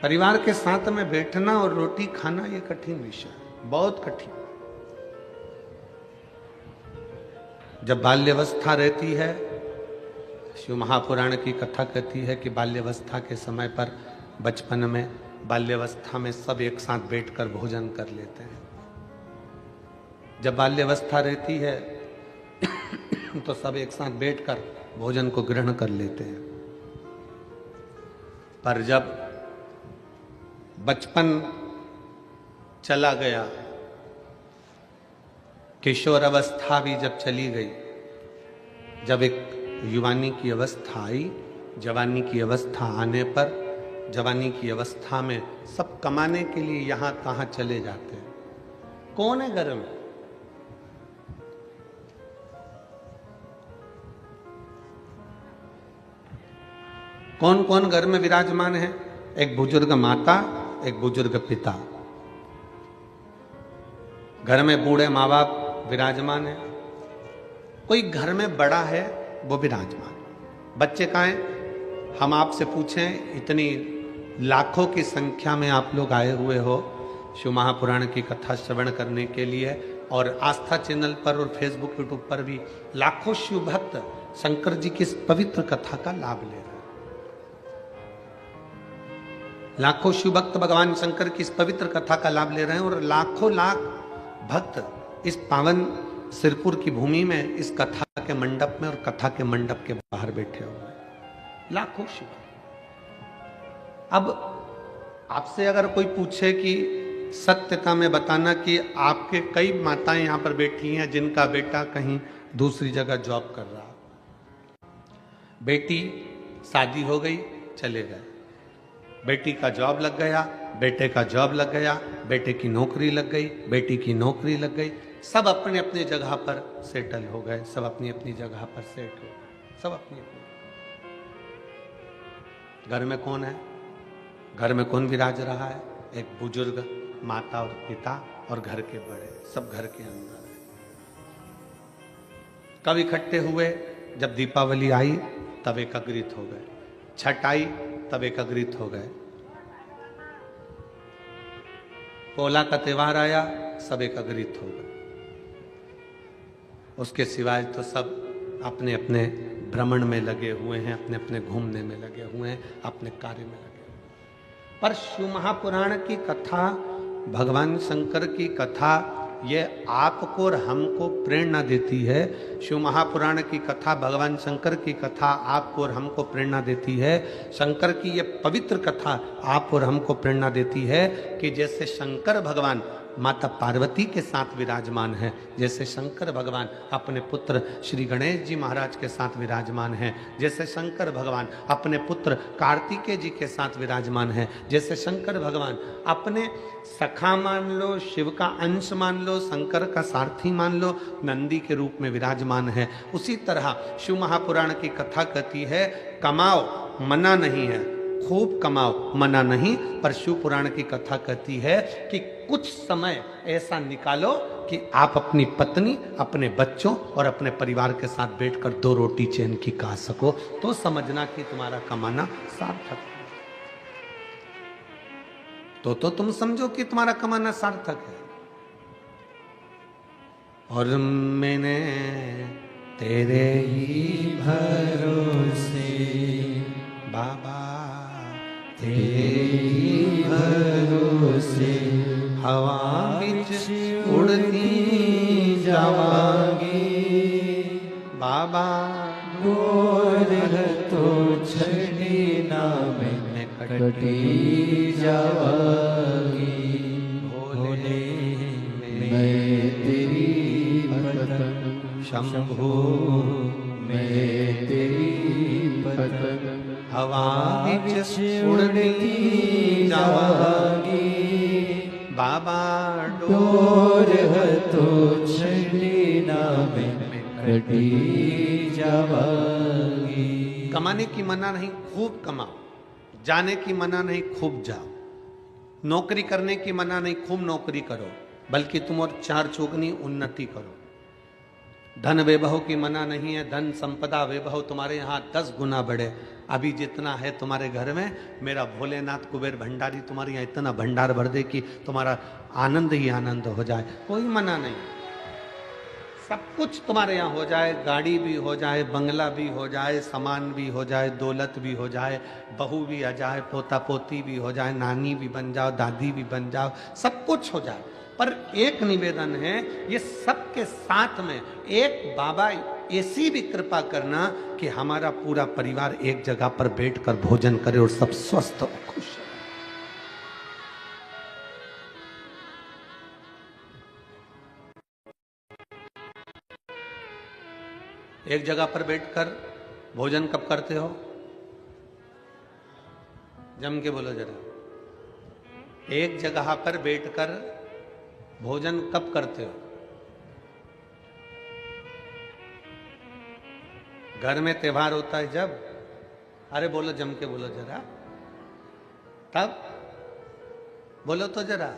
परिवार के साथ में बैठना और रोटी खाना ये कठिन विषय है, बहुत कठिन। जब बाल्यावस्था रहती है, शिव महापुराण की कथा कहती है कि बाल्यावस्था के समय पर, बचपन में, बाल्यावस्था में सब एक साथ बैठकर भोजन कर लेते हैं। जब बाल्यावस्था रहती है तो सब एक साथ बैठकर भोजन को ग्रहण कर लेते हैं, पर जब बचपन चला गया, किशोर अवस्था भी जब चली गई, जब एक युवानी की अवस्था आई, जवानी की अवस्था आने पर, जवानी की अवस्था में सब कमाने के लिए यहां कहां चले जाते हैं। कौन है घर में? कौन कौन घर में विराजमान है? एक बुजुर्ग माता, एक बुजुर्ग पिता। घर में बूढ़े माँ बाप विराजमान है। कोई घर में बड़ा है वो विराजमान। बच्चे कहाँ हैं? हम आपसे पूछें, इतनी लाखों की संख्या में आप लोग आए हुए हो शिव महापुराण की कथा श्रवण करने के लिए, और आस्था चैनल पर और फेसबुक यूट्यूब पर भी लाखों शिव भक्त शंकर जी की इस पवित्र कथा का लाभ ले रहे हैं। लाखों शिव भक्त भगवान शंकर की इस पवित्र कथा का लाभ ले रहे हैं, और लाखों लाख भक्त इस पावन सिरपुर की भूमि में इस कथा के मंडप में और कथा के मंडप के बाहर बैठे हुए हैं। लाखों शिव। अब आपसे अगर कोई पूछे कि सत्यता में बताना कि आपके कई माताएं यहां पर बैठी हैं जिनका बेटा कहीं दूसरी जगह जॉब कर रहा, बेटी शादी हो गई, चले गए, बेटी का जॉब लग गया, बेटे का जॉब लग गया, बेटे की नौकरी लग गई, बेटी की नौकरी लग गई, सब अपने अपने जगह पर सेटल हो गए, सब अपनी अपनी जगह पर सेट हो गए, सब अपनी अपनी। घर में कौन है? घर में कौन विराज रहा है? एक बुजुर्ग माता और पिता और घर के बड़े, सब घर के अंदर है। कब इकट्ठे हुए? जब दीपावली आई तब एकत्रित हो गए, छठ आई तब एकत्रित हो गए, पोला का त्योहार आया सब एकत्रित हो गए। उसके सिवाय तो सब अपने अपने भ्रमण में लगे हुए हैं, अपने अपने घूमने में लगे हुए हैं, अपने कार्य में लगे हुए हैं। पर शिव महापुराण की कथा, भगवान शंकर की कथा, ये आपको और हमको प्रेरणा देती है। शिव महापुराण की कथा, भगवान शंकर की कथा आपको और हमको प्रेरणा देती है। शंकर की ये पवित्र कथा आप और हमको प्रेरणा देती है कि जैसे शंकर भगवान माता पार्वती के साथ विराजमान है, जैसे शंकर भगवान अपने पुत्र श्री गणेश जी महाराज के साथ विराजमान है, जैसे शंकर भगवान अपने पुत्र कार्तिकेय जी के साथ विराजमान है, जैसे शंकर भगवान अपने सखा मान लो, शिव का अंश मान लो, शंकर का सारथी मान लो, नंदी के रूप में विराजमान है, उसी तरह शिव महापुराण की कथा कहती है कमाओ मना नहीं है, खूब कमाओ मना नहीं, पर शिव पुराण की कथा कहती है कि कुछ समय ऐसा निकालो कि आप अपनी पत्नी, अपने बच्चों और अपने परिवार के साथ बैठकर 2 रोटी चैन की खा सको, तो समझना कि तुम्हारा कमाना सार्थक है। तो तुम समझो कि तुम्हारा कमाना सार्थक है। और मैंने तेरे ही भरोसे बाबा, तेरे ही भरोसे हवा बिच उड़ती जावांगी, बाबा बाबा दूर है तो छड़ी नाम कटी जावागी। भोले मैं तेरी पतंग, शंभु मैं तेरी पतंग, हवा विच उड़ती जावागी। बाबा डोर है तो छड़ी नाम कटी जावागी। कमाने की मना नहीं, खूब कमाओ। जाने की मना नहीं, खूब जाओ। नौकरी करने की मना नहीं, खूब नौकरी करो, बल्कि तुम और चार चौगुनी उन्नति करो। धन वैभव की मना नहीं है, धन संपदा वैभव तुम्हारे यहाँ 10 गुना बढ़े। अभी जितना है तुम्हारे घर में, मेरा भोलेनाथ कुबेर भंडारी तुम्हारे यहाँ इतना भंडार भर दे कि तुम्हारा आनंद ही आनंद हो जाए, कोई मना नहीं। सब कुछ तुम्हारे यहाँ हो जाए, गाड़ी भी हो जाए, बंगला भी हो जाए, सामान भी हो जाए, दौलत भी हो जाए, बहू भी आ जाए, पोता पोती भी हो जाए, नानी भी बन जाओ, दादी भी बन जाओ, सब कुछ हो जाए। पर एक निवेदन है, ये सबके साथ में एक बाबा ऐसी भी कृपा करना कि हमारा पूरा परिवार एक जगह पर बैठकर भोजन करे और सब स्वस्थ और खुश रहे। एक जगह पर बैठकर भोजन कब करते हो? जम के बोलो जरा। एक जगह पर बैठकर भोजन कब करते हो? घर में त्योहार होता है जब? अरे बोलो, जम के बोलो जरा। तब बोलो तो जरा।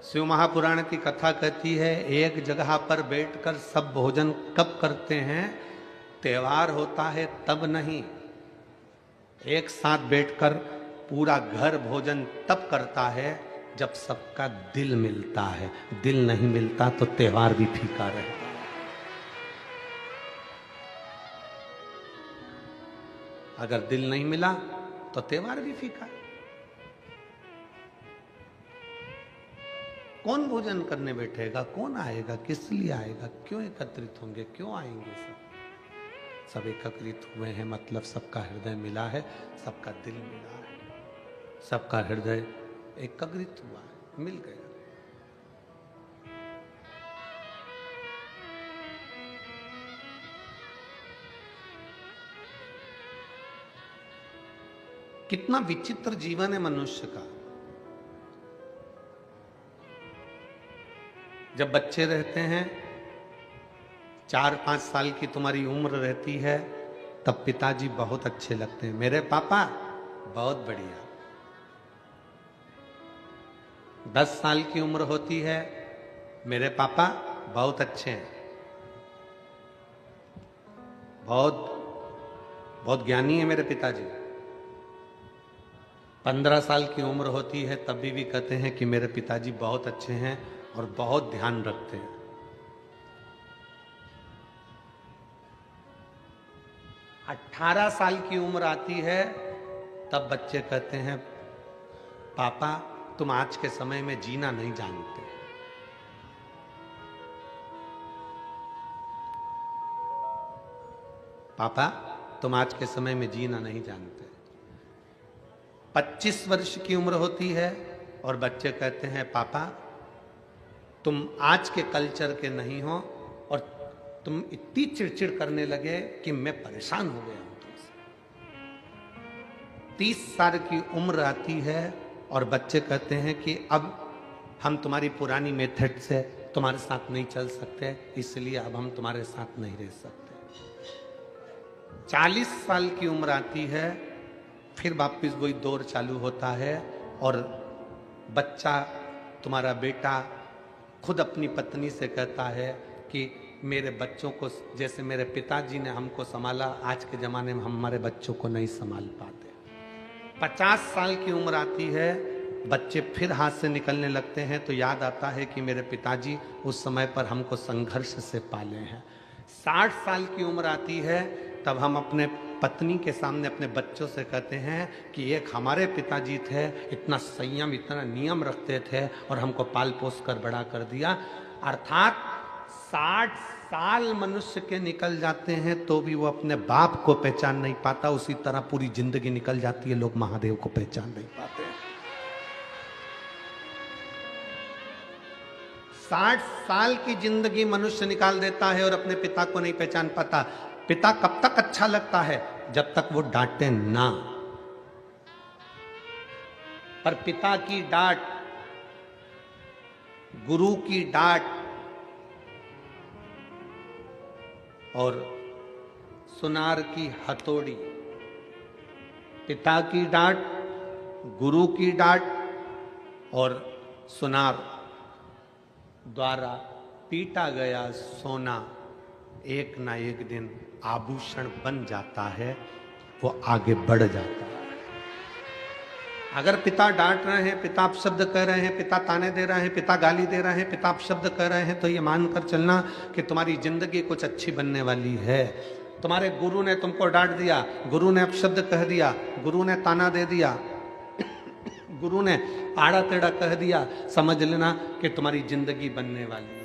शिव महापुराण की कथा कहती है, एक जगह पर बैठकर सब भोजन कब करते हैं? त्योहार होता है तब नहीं। एक साथ बैठकर पूरा घर भोजन तब करता है जब सबका दिल मिलता है। दिल नहीं मिलता तो त्योहार भी फीका रहता है। अगर दिल नहीं मिला तो त्योहार भी फीका। कौन भोजन करने बैठेगा? कौन आएगा? किस लिए आएगा? क्यों एकत्रित होंगे? क्यों आएंगे? सब एकत्रित हुए हैं, मतलब सबका हृदय मिला है, सबका दिल मिला है, सबका हृदय एकत्रित हुआ है, मिल गया। कितना विचित्र जीवन है मनुष्य का। जब बच्चे रहते हैं, 4-5 साल की तुम्हारी उम्र रहती है, तब पिताजी बहुत अच्छे लगते हैं। मेरे पापा बहुत बढ़िया। 10 साल की उम्र होती है, मेरे पापा बहुत अच्छे हैं, बहुत बहुत ज्ञानी है मेरे पिताजी। 15 साल की उम्र होती है, तब भी कहते हैं कि मेरे पिताजी बहुत अच्छे हैं और बहुत ध्यान रखते हैं। 18 साल की उम्र आती है, तब बच्चे कहते हैं, पापा तुम आज के समय में जीना नहीं जानते। पापा तुम आज के समय में जीना नहीं जानते। 25 वर्ष की उम्र होती है और बच्चे कहते हैं, पापा तुम आज के कल्चर के नहीं हो और तुम इतनी चिड़चिड़ करने लगे कि मैं परेशान हो गया हूं तुमसे। 30 साल की उम्र आती है और बच्चे कहते हैं कि अब हम तुम्हारी पुरानी मेथड से तुम्हारे साथ नहीं चल सकते, इसलिए अब हम तुम्हारे साथ नहीं रह सकते। 40 साल की उम्र आती है, फिर वापिस वही दौर चालू होता है और बच्चा, तुम्हारा बेटा खुद अपनी पत्नी से कहता है कि मेरे बच्चों को, जैसे मेरे पिताजी ने हमको संभाला, आज के ज़माने में हम हमारे बच्चों को नहीं संभाल पाते। 50 साल की उम्र आती है, बच्चे फिर हाथ से निकलने लगते हैं, तो याद आता है कि मेरे पिताजी उस समय पर हमको संघर्ष से पाले हैं। 60 साल की उम्र आती है, तब हम अपने पत्नी के सामने अपने बच्चों से कहते हैं कि एक हमारे पिताजी थे, इतना संयम, इतना नियम रखते थे और हमको पाल पोस कर बड़ा कर दिया। अर्थात 60 साल मनुष्य के निकल जाते हैं तो भी वो अपने बाप को पहचान नहीं पाता, उसी तरह पूरी जिंदगी निकल जाती है, लोग महादेव को पहचान नहीं पाते। 60 साल की जिंदगी मनुष्य निकाल देता है और अपने पिता को नहीं पहचान पाता। पिता कब तक अच्छा लगता है? जब तक वो डांटे ना। पर पिता की डांट, गुरु की डांट और सुनार की हथौड़ी, पिता की डांट, गुरु की डांट और सुनार द्वारा पीटा गया सोना एक ना एक दिन आभूषण बन जाता है, वो आगे बढ़ जाता है। अगर पिता डांट रहे हैं, पिता अपशब्द कह रहे हैं, पिता ताने दे रहे हैं, पिता गाली दे रहे हैं, पिता अपशब्द कह रहे हैं, तो ये मानकर चलना कि तुम्हारी जिंदगी कुछ अच्छी बनने वाली है। तुम्हारे गुरु ने तुमको डांट दिया, गुरु ने अपशब्द कह दिया, गुरु ने ताना दे दिया, गुरु ने आड़ा टेढ़ा कह दिया, समझ लेना कि तुम्हारी जिंदगी बनने वाली है।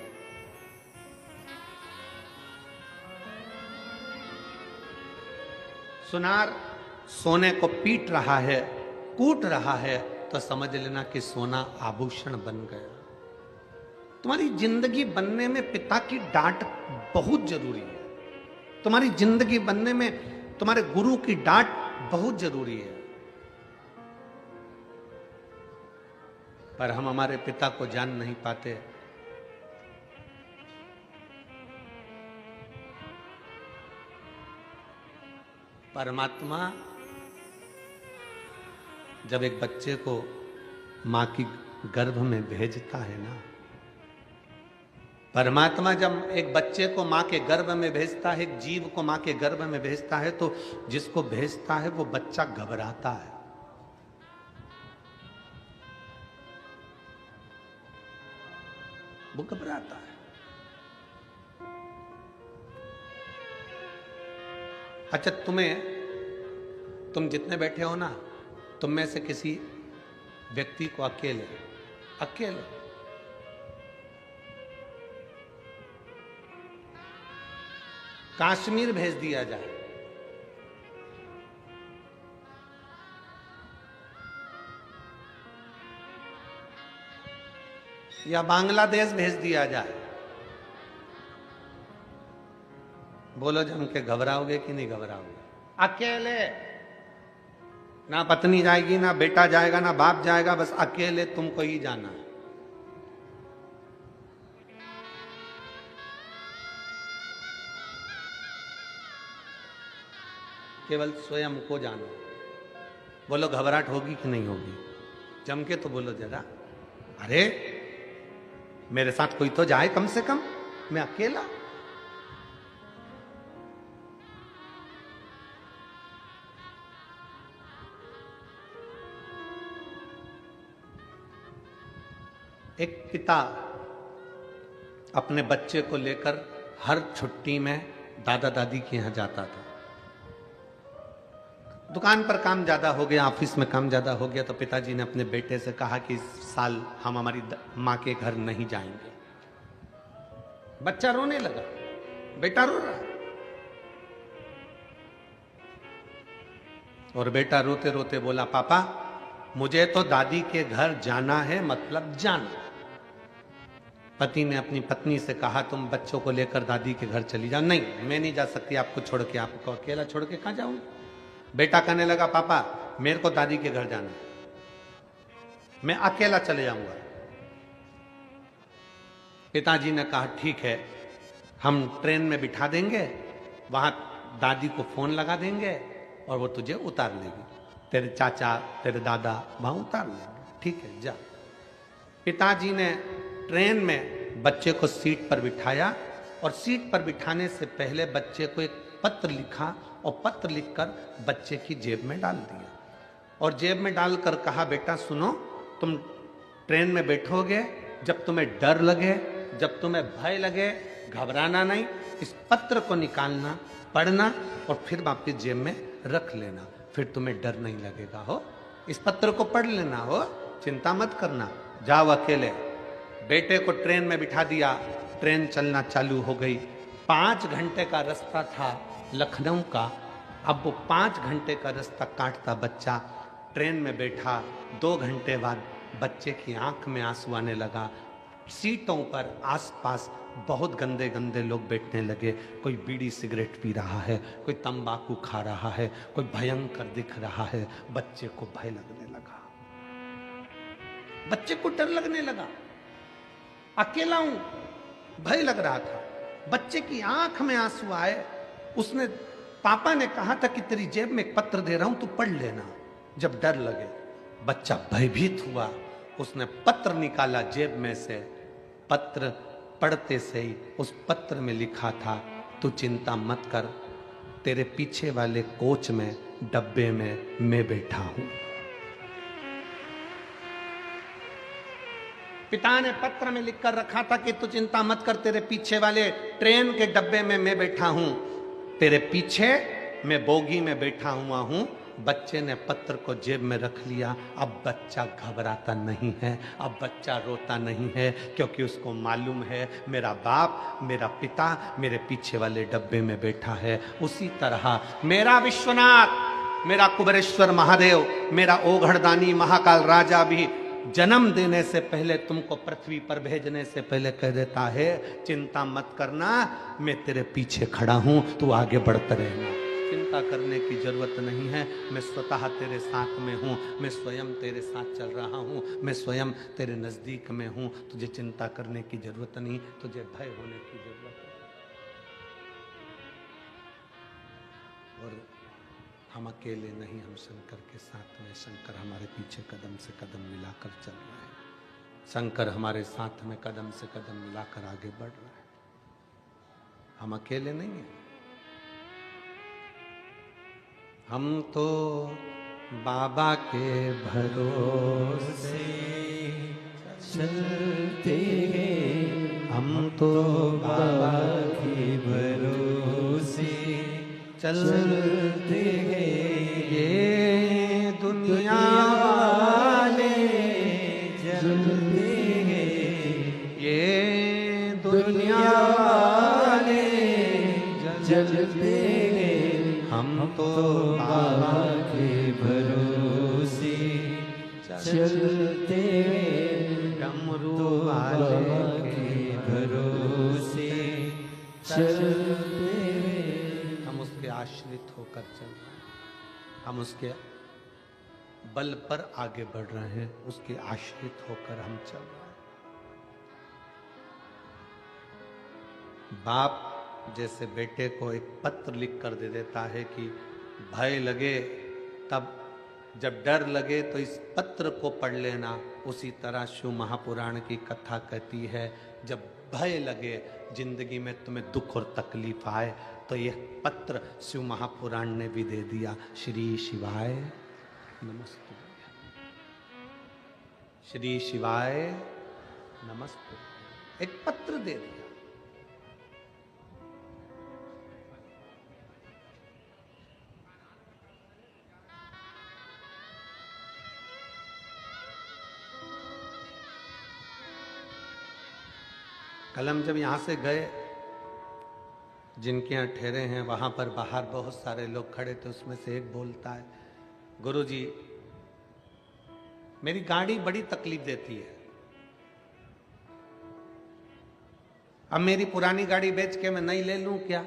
सुनार सोने को पीट रहा है, कूट रहा है, तो समझ लेना कि सोना आभूषण बन गया। तुम्हारी जिंदगी बनने में पिता की डांट बहुत जरूरी है। तुम्हारी जिंदगी बनने में तुम्हारे गुरु की डांट बहुत जरूरी है। पर हम हमारे पिता को जान नहीं पाते। परमात्मा जब एक बच्चे को मां की गर्भ में भेजता है ना, परमात्मा जब एक बच्चे को मां के गर्भ में भेजता है, एक जीव को मां के गर्भ में भेजता है, तो जिसको भेजता है वो बच्चा घबराता है। वो घबराता है। अच्छा, तुम जितने बैठे हो ना, तुम में से किसी व्यक्ति को अकेले कश्मीर भेज दिया जाए, या बांग्लादेश भेज दिया जाए, बोलो जम के घबराओगे कि नहीं घबराओगे? अकेले, ना पत्नी जाएगी, ना बेटा जाएगा, ना बाप जाएगा, बस अकेले तुमको ही जाना है। केवल स्वयं को जानो। बोलो घबराहट होगी कि नहीं होगी? जम के तो बोलो जरा। अरे मेरे साथ कोई तो जाए कम से कम, मैं अकेला। एक पिता अपने बच्चे को लेकर हर छुट्टी में दादा दादी के यहां जाता था। दुकान पर काम ज्यादा हो गया, ऑफिस में काम ज्यादा हो गया, तो पिताजी ने अपने बेटे से कहा कि इस साल हम हमारी मां के घर नहीं जाएंगे। बच्चा रोने लगा, बेटा रो रहा, और बेटा रोते रोते बोला, पापा मुझे तो दादी के घर जाना है, मतलब जाना। पति ने अपनी पत्नी से कहा, तुम बच्चों को लेकर दादी के घर चली जाओ। नहीं, मैं नहीं जा सकती आपको छोड़ के, आपको अकेला छोड़ के कहां जाऊंगी? बेटा कहने लगा, पापा मेरे को दादी के घर जाना है, मैं अकेला चले जाऊंगा। पिताजी ने कहा, ठीक है, हम ट्रेन में बिठा देंगे, वहां दादी को फोन लगा देंगे और वो तुझे उतार लेगी, तेरे चाचा तेरे दादा वहां उतार लेंगे, ठीक है जा। पिताजी ने ट्रेन में बच्चे को सीट पर बिठाया, और सीट पर बिठाने से पहले बच्चे को एक पत्र लिखा, और पत्र लिखकर बच्चे की जेब में डाल दिया, और जेब में डालकर कहा, बेटा सुनो, तुम ट्रेन में बैठोगे, जब तुम्हें डर लगे, जब तुम्हें भय लगे, घबराना नहीं, इस पत्र को निकालना, पढ़ना और फिर वापस जेब में रख लेना, फिर तुम्हें डर नहीं लगेगा। हो, इस पत्र को पढ़ लेना, हो चिंता मत करना, जाओ अकेले। बेटे को ट्रेन में बिठा दिया, ट्रेन चलना चालू हो गई। 5 घंटे का रास्ता था लखनऊ का। अब वो 5 घंटे का रास्ता काटता बच्चा ट्रेन में बैठा। 2 घंटे बाद बच्चे की आंख में आंसू आने लगा। सीटों पर आसपास बहुत गंदे गंदे लोग बैठने लगे। कोई बीड़ी सिगरेट पी रहा है, कोई तंबाकू खा रहा है, कोई भयंकर दिख रहा है। बच्चे को भय लगने लगा, बच्चे को डर लगने लगा। अकेला हूं, भय लग रहा था। बच्चे की आंख में आंसू आए। उसने, पापा ने कहा था कि तेरी जेब में एक पत्र दे रहा हूं, तू पढ़ लेना जब डर लगे। बच्चा भयभीत हुआ। उसने पत्र निकाला जेब में से। पत्र पढ़ते से ही उस पत्र में लिखा था, तू चिंता मत कर, तेरे पीछे वाले कोच में डब्बे में मैं बैठा हूं। पिता ने पत्र में लिखकर रखा था कि तू चिंता मत कर, तेरे पीछे वाले ट्रेन के डब्बे में मैं बैठा हूं, तेरे पीछे मैं बोगी में बैठा हुआ हूं। बच्चे ने पत्र को जेब में रख लिया। अब बच्चा घबराता नहीं है, अब बच्चा रोता नहीं है, क्योंकि उसको मालूम है मेरा बाप, मेरा पिता मेरे पीछे वाले डब्बे में बैठा है। उसी तरह मेरा विश्वनाथ, मेरा कुबेरेश्वर महादेव, मेरा ओघड़दानी महाकाल राजा भी जन्म देने से पहले, तुमको पृथ्वी पर भेजने से पहले कह देता है, चिंता मत करना, मैं तेरे पीछे खड़ा हूं, तू आगे बढ़ते रहना, चिंता करने की जरूरत नहीं है, मैं स्वतः तेरे साथ में हूं, मैं स्वयं तेरे साथ चल रहा हूं, मैं स्वयं तेरे नजदीक में हूं, तुझे चिंता करने की जरूरत नहीं, तुझे भय होने की जरूरत है। और हम अकेले नहीं, हम शंकर के साथ में, शंकर हमारे पीछे कदम से कदम मिलाकर चल रहे हैं, शंकर हमारे साथ में कदम से कदम मिलाकर आगे बढ़ रहे हैं। हम अकेले नहीं हैं। हम तो बाबा के भरोसे चलते हैं, हम तो बाबा के भरोसे चलते हैं। ये दुनिया वाले चलते हैं, ये दुनिया वाले चलते हैं, हम तो बाबा के भरोसे चलते हैं, डमरू बाबा वाले के भरोसे चलते हैं। हम उसके आश्रित होकर चल रहे हैं, हम उसके बल पर आगे बढ़ रहे हैं, उसके आश्रित होकर हम चल रहे हैं। बाप जैसे बेटे को एक पत्र लिख कर दे देता है कि भय लगे तब, जब डर लगे तो इस पत्र को पढ़ लेना, उसी तरह शिव महापुराण की कथा कहती है, जब भय लगे, जिंदगी में तुम्हें दुख और तकलीफ आए, तो यह पत्र शिव महापुराण ने भी दे दिया। श्री शिवाय नमस्ते, श्री शिवाय नमस्ते, एक पत्र दे दिया। कल हम जब यहाँ से गए, जिनके यहाँ ठहरे हैं वहाँ पर बाहर बहुत सारे लोग खड़े थे, उसमें से एक बोलता है, गुरुजी मेरी गाड़ी बड़ी तकलीफ देती है, अब मेरी पुरानी गाड़ी बेच के मैं नई ले लूं क्या?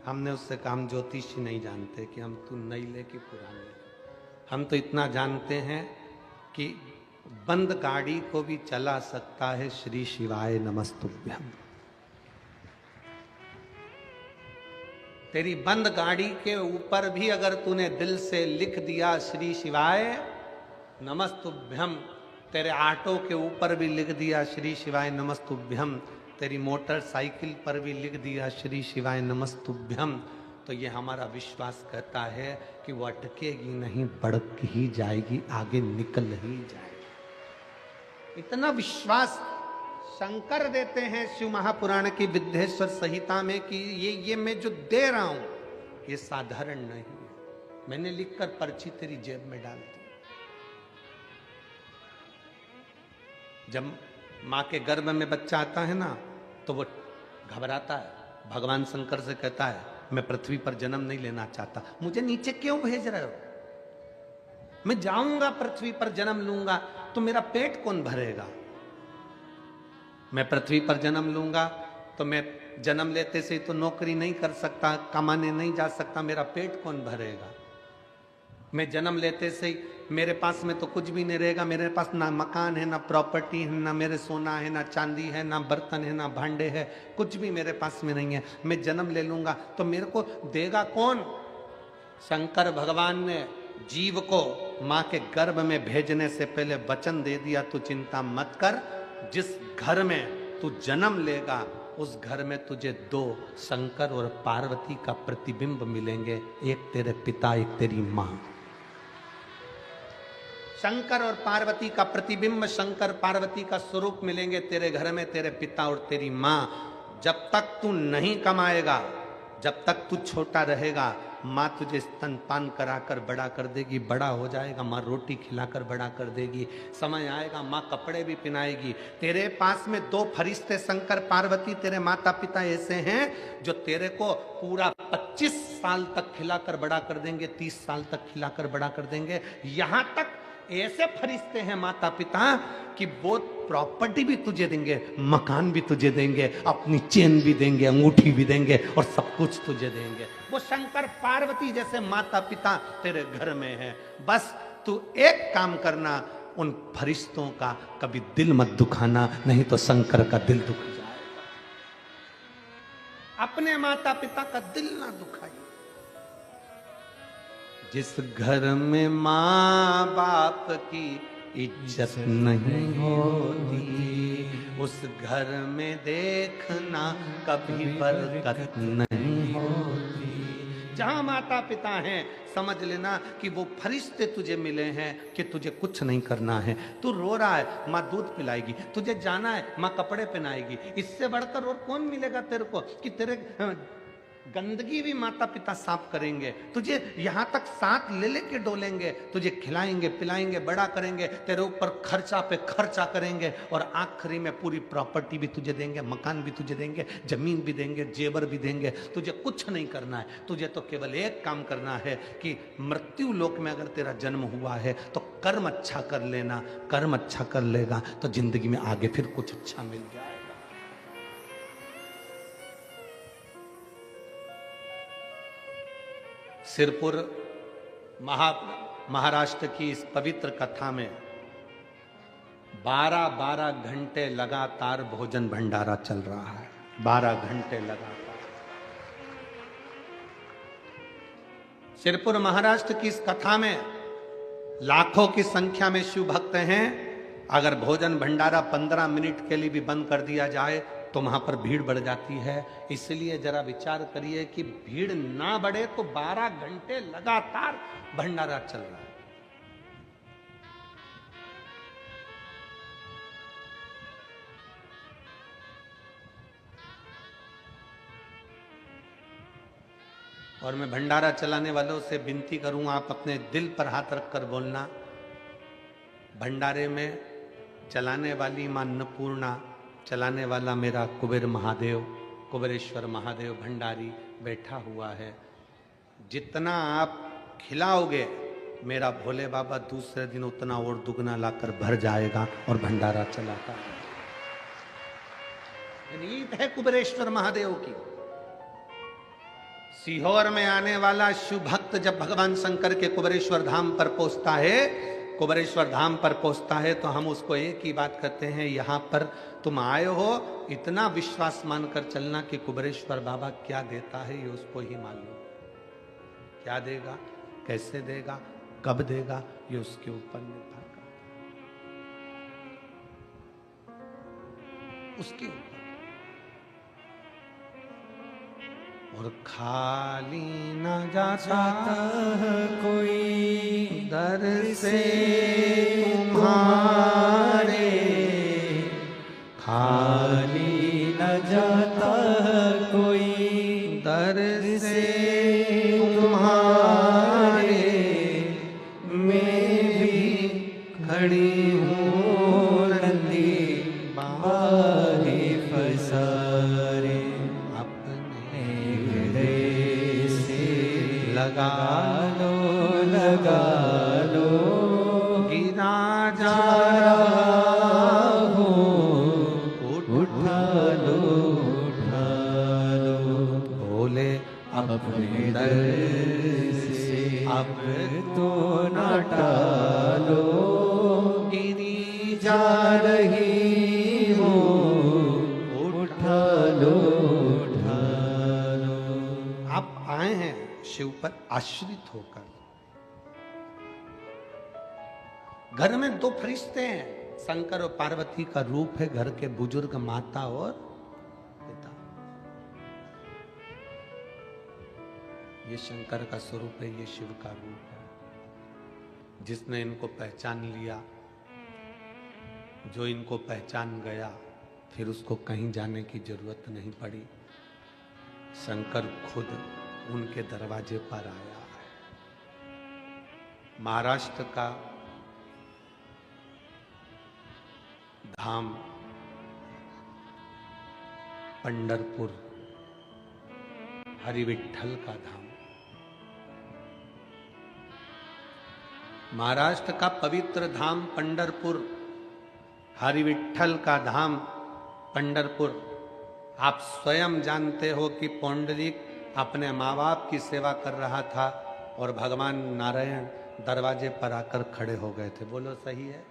हमने उससे कहा, हम ज्योतिषी नहीं जानते कि हम तू नई ले कि पुरानी ले, हम तो इतना जानते हैं कि बंद गाड़ी को भी चला सकता है श्री शिवाय नमस्तुभ्यम। तेरी बंद गाड़ी के ऊपर भी अगर तूने दिल से लिख दिया श्री शिवाय नमस्तुभ्यम, तेरे ऑटो के ऊपर भी लिख दिया श्री शिवाय नमस्तुभ्यम, तेरी मोटरसाइकिल पर भी लिख दिया श्री शिवाय नमस्तुभ्यम, तो ये हमारा विश्वास कहता है कि वो अटकेगी नहीं, बढ़ ही जाएगी, आगे निकल ही जाएगी। इतना विश्वास शंकर देते हैं शिव महापुराण की विद्येश्वर संहिता में कि ये मैं जो दे रहा हूं ये साधारण नहीं है, मैंने लिखकर पर्ची तेरी जेब में डाल दी। जब मां के गर्भ में बच्चा आता है ना तो वो घबराता है, भगवान शंकर से कहता है मैं पृथ्वी पर जन्म नहीं लेना चाहता, मुझे नीचे क्यों भेज रहे हो? मैं जाऊंगा पृथ्वी पर जन्म लूंगा तो मेरा पेट कौन भरेगा? मैं पृथ्वी पर जन्म लूंगा तो मैं जन्म लेते से तो नौकरी नहीं कर सकता, कमाने नहीं जा सकता, मेरा पेट कौन भरेगा? मैं जन्म लेते से ही मेरे पास में तो कुछ भी नहीं रहेगा, मेरे पास ना मकान है, ना प्रॉपर्टी है, ना मेरे सोना है, ना चांदी है, ना बर्तन है, ना भांडे है, कुछ भी मेरे पास में नहीं है। मैं जन्म ले लूंगा तो मेरे को देगा कौन? शंकर भगवान ने जीव को मां के गर्भ में भेजने से पहले वचन दे दिया, तू चिंता मत कर, जिस घर में तू जन्म लेगा उस घर में तुझे दो शंकर और पार्वती का प्रतिबिंब मिलेंगे, एक तेरे पिता एक तेरी मां। शंकर और पार्वती का प्रतिबिंब, शंकर पार्वती का स्वरूप मिलेंगे तेरे घर में, तेरे पिता और तेरी मां। जब तक तू नहीं कमाएगा, जब तक तू छोटा रहेगा, माँ तुझे स्तनपान कराकर बड़ा कर देगी, बड़ा हो जाएगा माँ रोटी खिलाकर बड़ा कर देगी, समय आएगा माँ कपड़े भी पहनाएगी। तेरे पास में दो फरिश्ते शंकर पार्वती तेरे माता पिता ऐसे हैं जो तेरे को पूरा 25 साल तक खिलाकर बड़ा कर देंगे, 30 साल तक खिलाकर बड़ा कर देंगे। यहां तक ऐसे फरिश्ते हैं माता पिता कि वो प्रॉपर्टी भी तुझे देंगे, मकान भी तुझे देंगे, अपनी चेन भी देंगे, अंगूठी भी देंगे और सब कुछ तुझे देंगे। वो शंकर पार्वती जैसे माता पिता तेरे घर में है। बस तू एक काम करना, उन फरिश्तों का कभी दिल मत दुखाना, नहीं तो शंकर का दिल दुख जाएगा। अपने माता पिता का दिल ना दुखाइए। जिस घर में माँ बाप की इज्जत नहीं होती, उस घर में देखना कभी बरकत नहीं होती। जहां माता पिता हैं समझ लेना कि वो फरिश्ते तुझे मिले हैं कि तुझे कुछ नहीं करना है। तू रो रहा है, माँ दूध पिलाएगी, तुझे जाना है माँ कपड़े पहनाएगी। इससे बढ़कर और कौन मिलेगा तेरे को कि तेरे गंदगी भी माता पिता साफ करेंगे, तुझे यहां तक साथ ले लेके डोलेंगे, तुझे खिलाएंगे पिलाएंगे, बड़ा करेंगे, तेरे ऊपर खर्चा पे खर्चा करेंगे और आखिरी में पूरी प्रॉपर्टी भी तुझे देंगे, मकान भी तुझे देंगे, जमीन भी देंगे, जेवर भी देंगे। तुझे कुछ नहीं करना है, तुझे तो केवल एक काम करना है कि मृत्यु लोक में अगर तेरा जन्म हुआ है तो कर्म अच्छा कर लेना। कर्म अच्छा कर लेगा तो जिंदगी में आगे फिर कुछ अच्छा मिल जाएगा। सिरपुर महाराष्ट्र की इस पवित्र कथा में 12-12 घंटे लगातार भोजन भंडारा चल रहा है। 12 घंटे लगातार। सिरपुर महाराष्ट्र की इस कथा में लाखों की संख्या में शिव भक्त हैं। अगर भोजन भंडारा 15 मिनट के लिए भी बंद कर दिया जाए तो वहां पर भीड़ बढ़ जाती है। इसलिए जरा विचार करिए कि भीड़ ना बढ़े तो 12 घंटे लगातार भंडारा चल रहा है। और मैं भंडारा चलाने वालों से विनती करूंगा, आप अपने दिल पर हाथ रखकर बोलना। भंडारे में चलाने वाली मां अन्नपूर्णा, चलाने वाला मेरा कुबेर महादेव, कुबेरेश्वर महादेव भंडारी बैठा हुआ है। जितना आप खिलाओगे मेरा भोले बाबा दूसरे दिन उतना और दुगना लाकर भर जाएगा और भंडारा चलाता है। रीत है कुबेरेश्वर महादेव की। सीहोर में आने वाला शिव भक्त जब भगवान शंकर के कुबेरेश्वर धाम पर पहुंचता है, कुबेरेश्वर धाम पर पहुंचता है तो हम उसको एक ही बात कहते हैं, यहां पर तुम आए हो, इतना विश्वास मानकर चलना कि कुबेरेश्वर बाबा क्या देता है ये उसको ही मालूम। क्या देगा, कैसे देगा, कब देगा, ये उसके ऊपर निर्भर करता है, उसके ऊपर। और खाली न जाता कोई दर से तुम्हारे, खाली न जाता कोई दर से तुम्हारे। लगा लो, गिरा जा जा रहा हूँ, उठा लो, उठा लो, बोले अपने दर से अब तो न टालो, गिरी जा रही हूँ, उठा लो, उठा लो। आप आए हैं शिव पर आश्रित होकर। घर में दो फरिश्ते हैं, शंकर और पार्वती का रूप है घर के बुजुर्ग माता और पिता। ये शंकर का स्वरूप है, ये शिव का रूप है। जिसने इनको पहचान लिया, जो इनको पहचान गया, फिर उसको कहीं जाने की जरूरत नहीं पड़ी। शंकर खुद उनके दरवाजे पर आया है। महाराष्ट्र का धाम पंढरपुर, हरिविठ्ठल का धाम। महाराष्ट्र का पवित्र धाम पंढरपुर, हरिविठ्ठल का धाम पंढरपुर। आप स्वयं जानते हो कि पौंडरिक अपने माँ बाप की सेवा कर रहा था और भगवान नारायण दरवाजे पर आकर खड़े हो गए थे। बोलो सही है?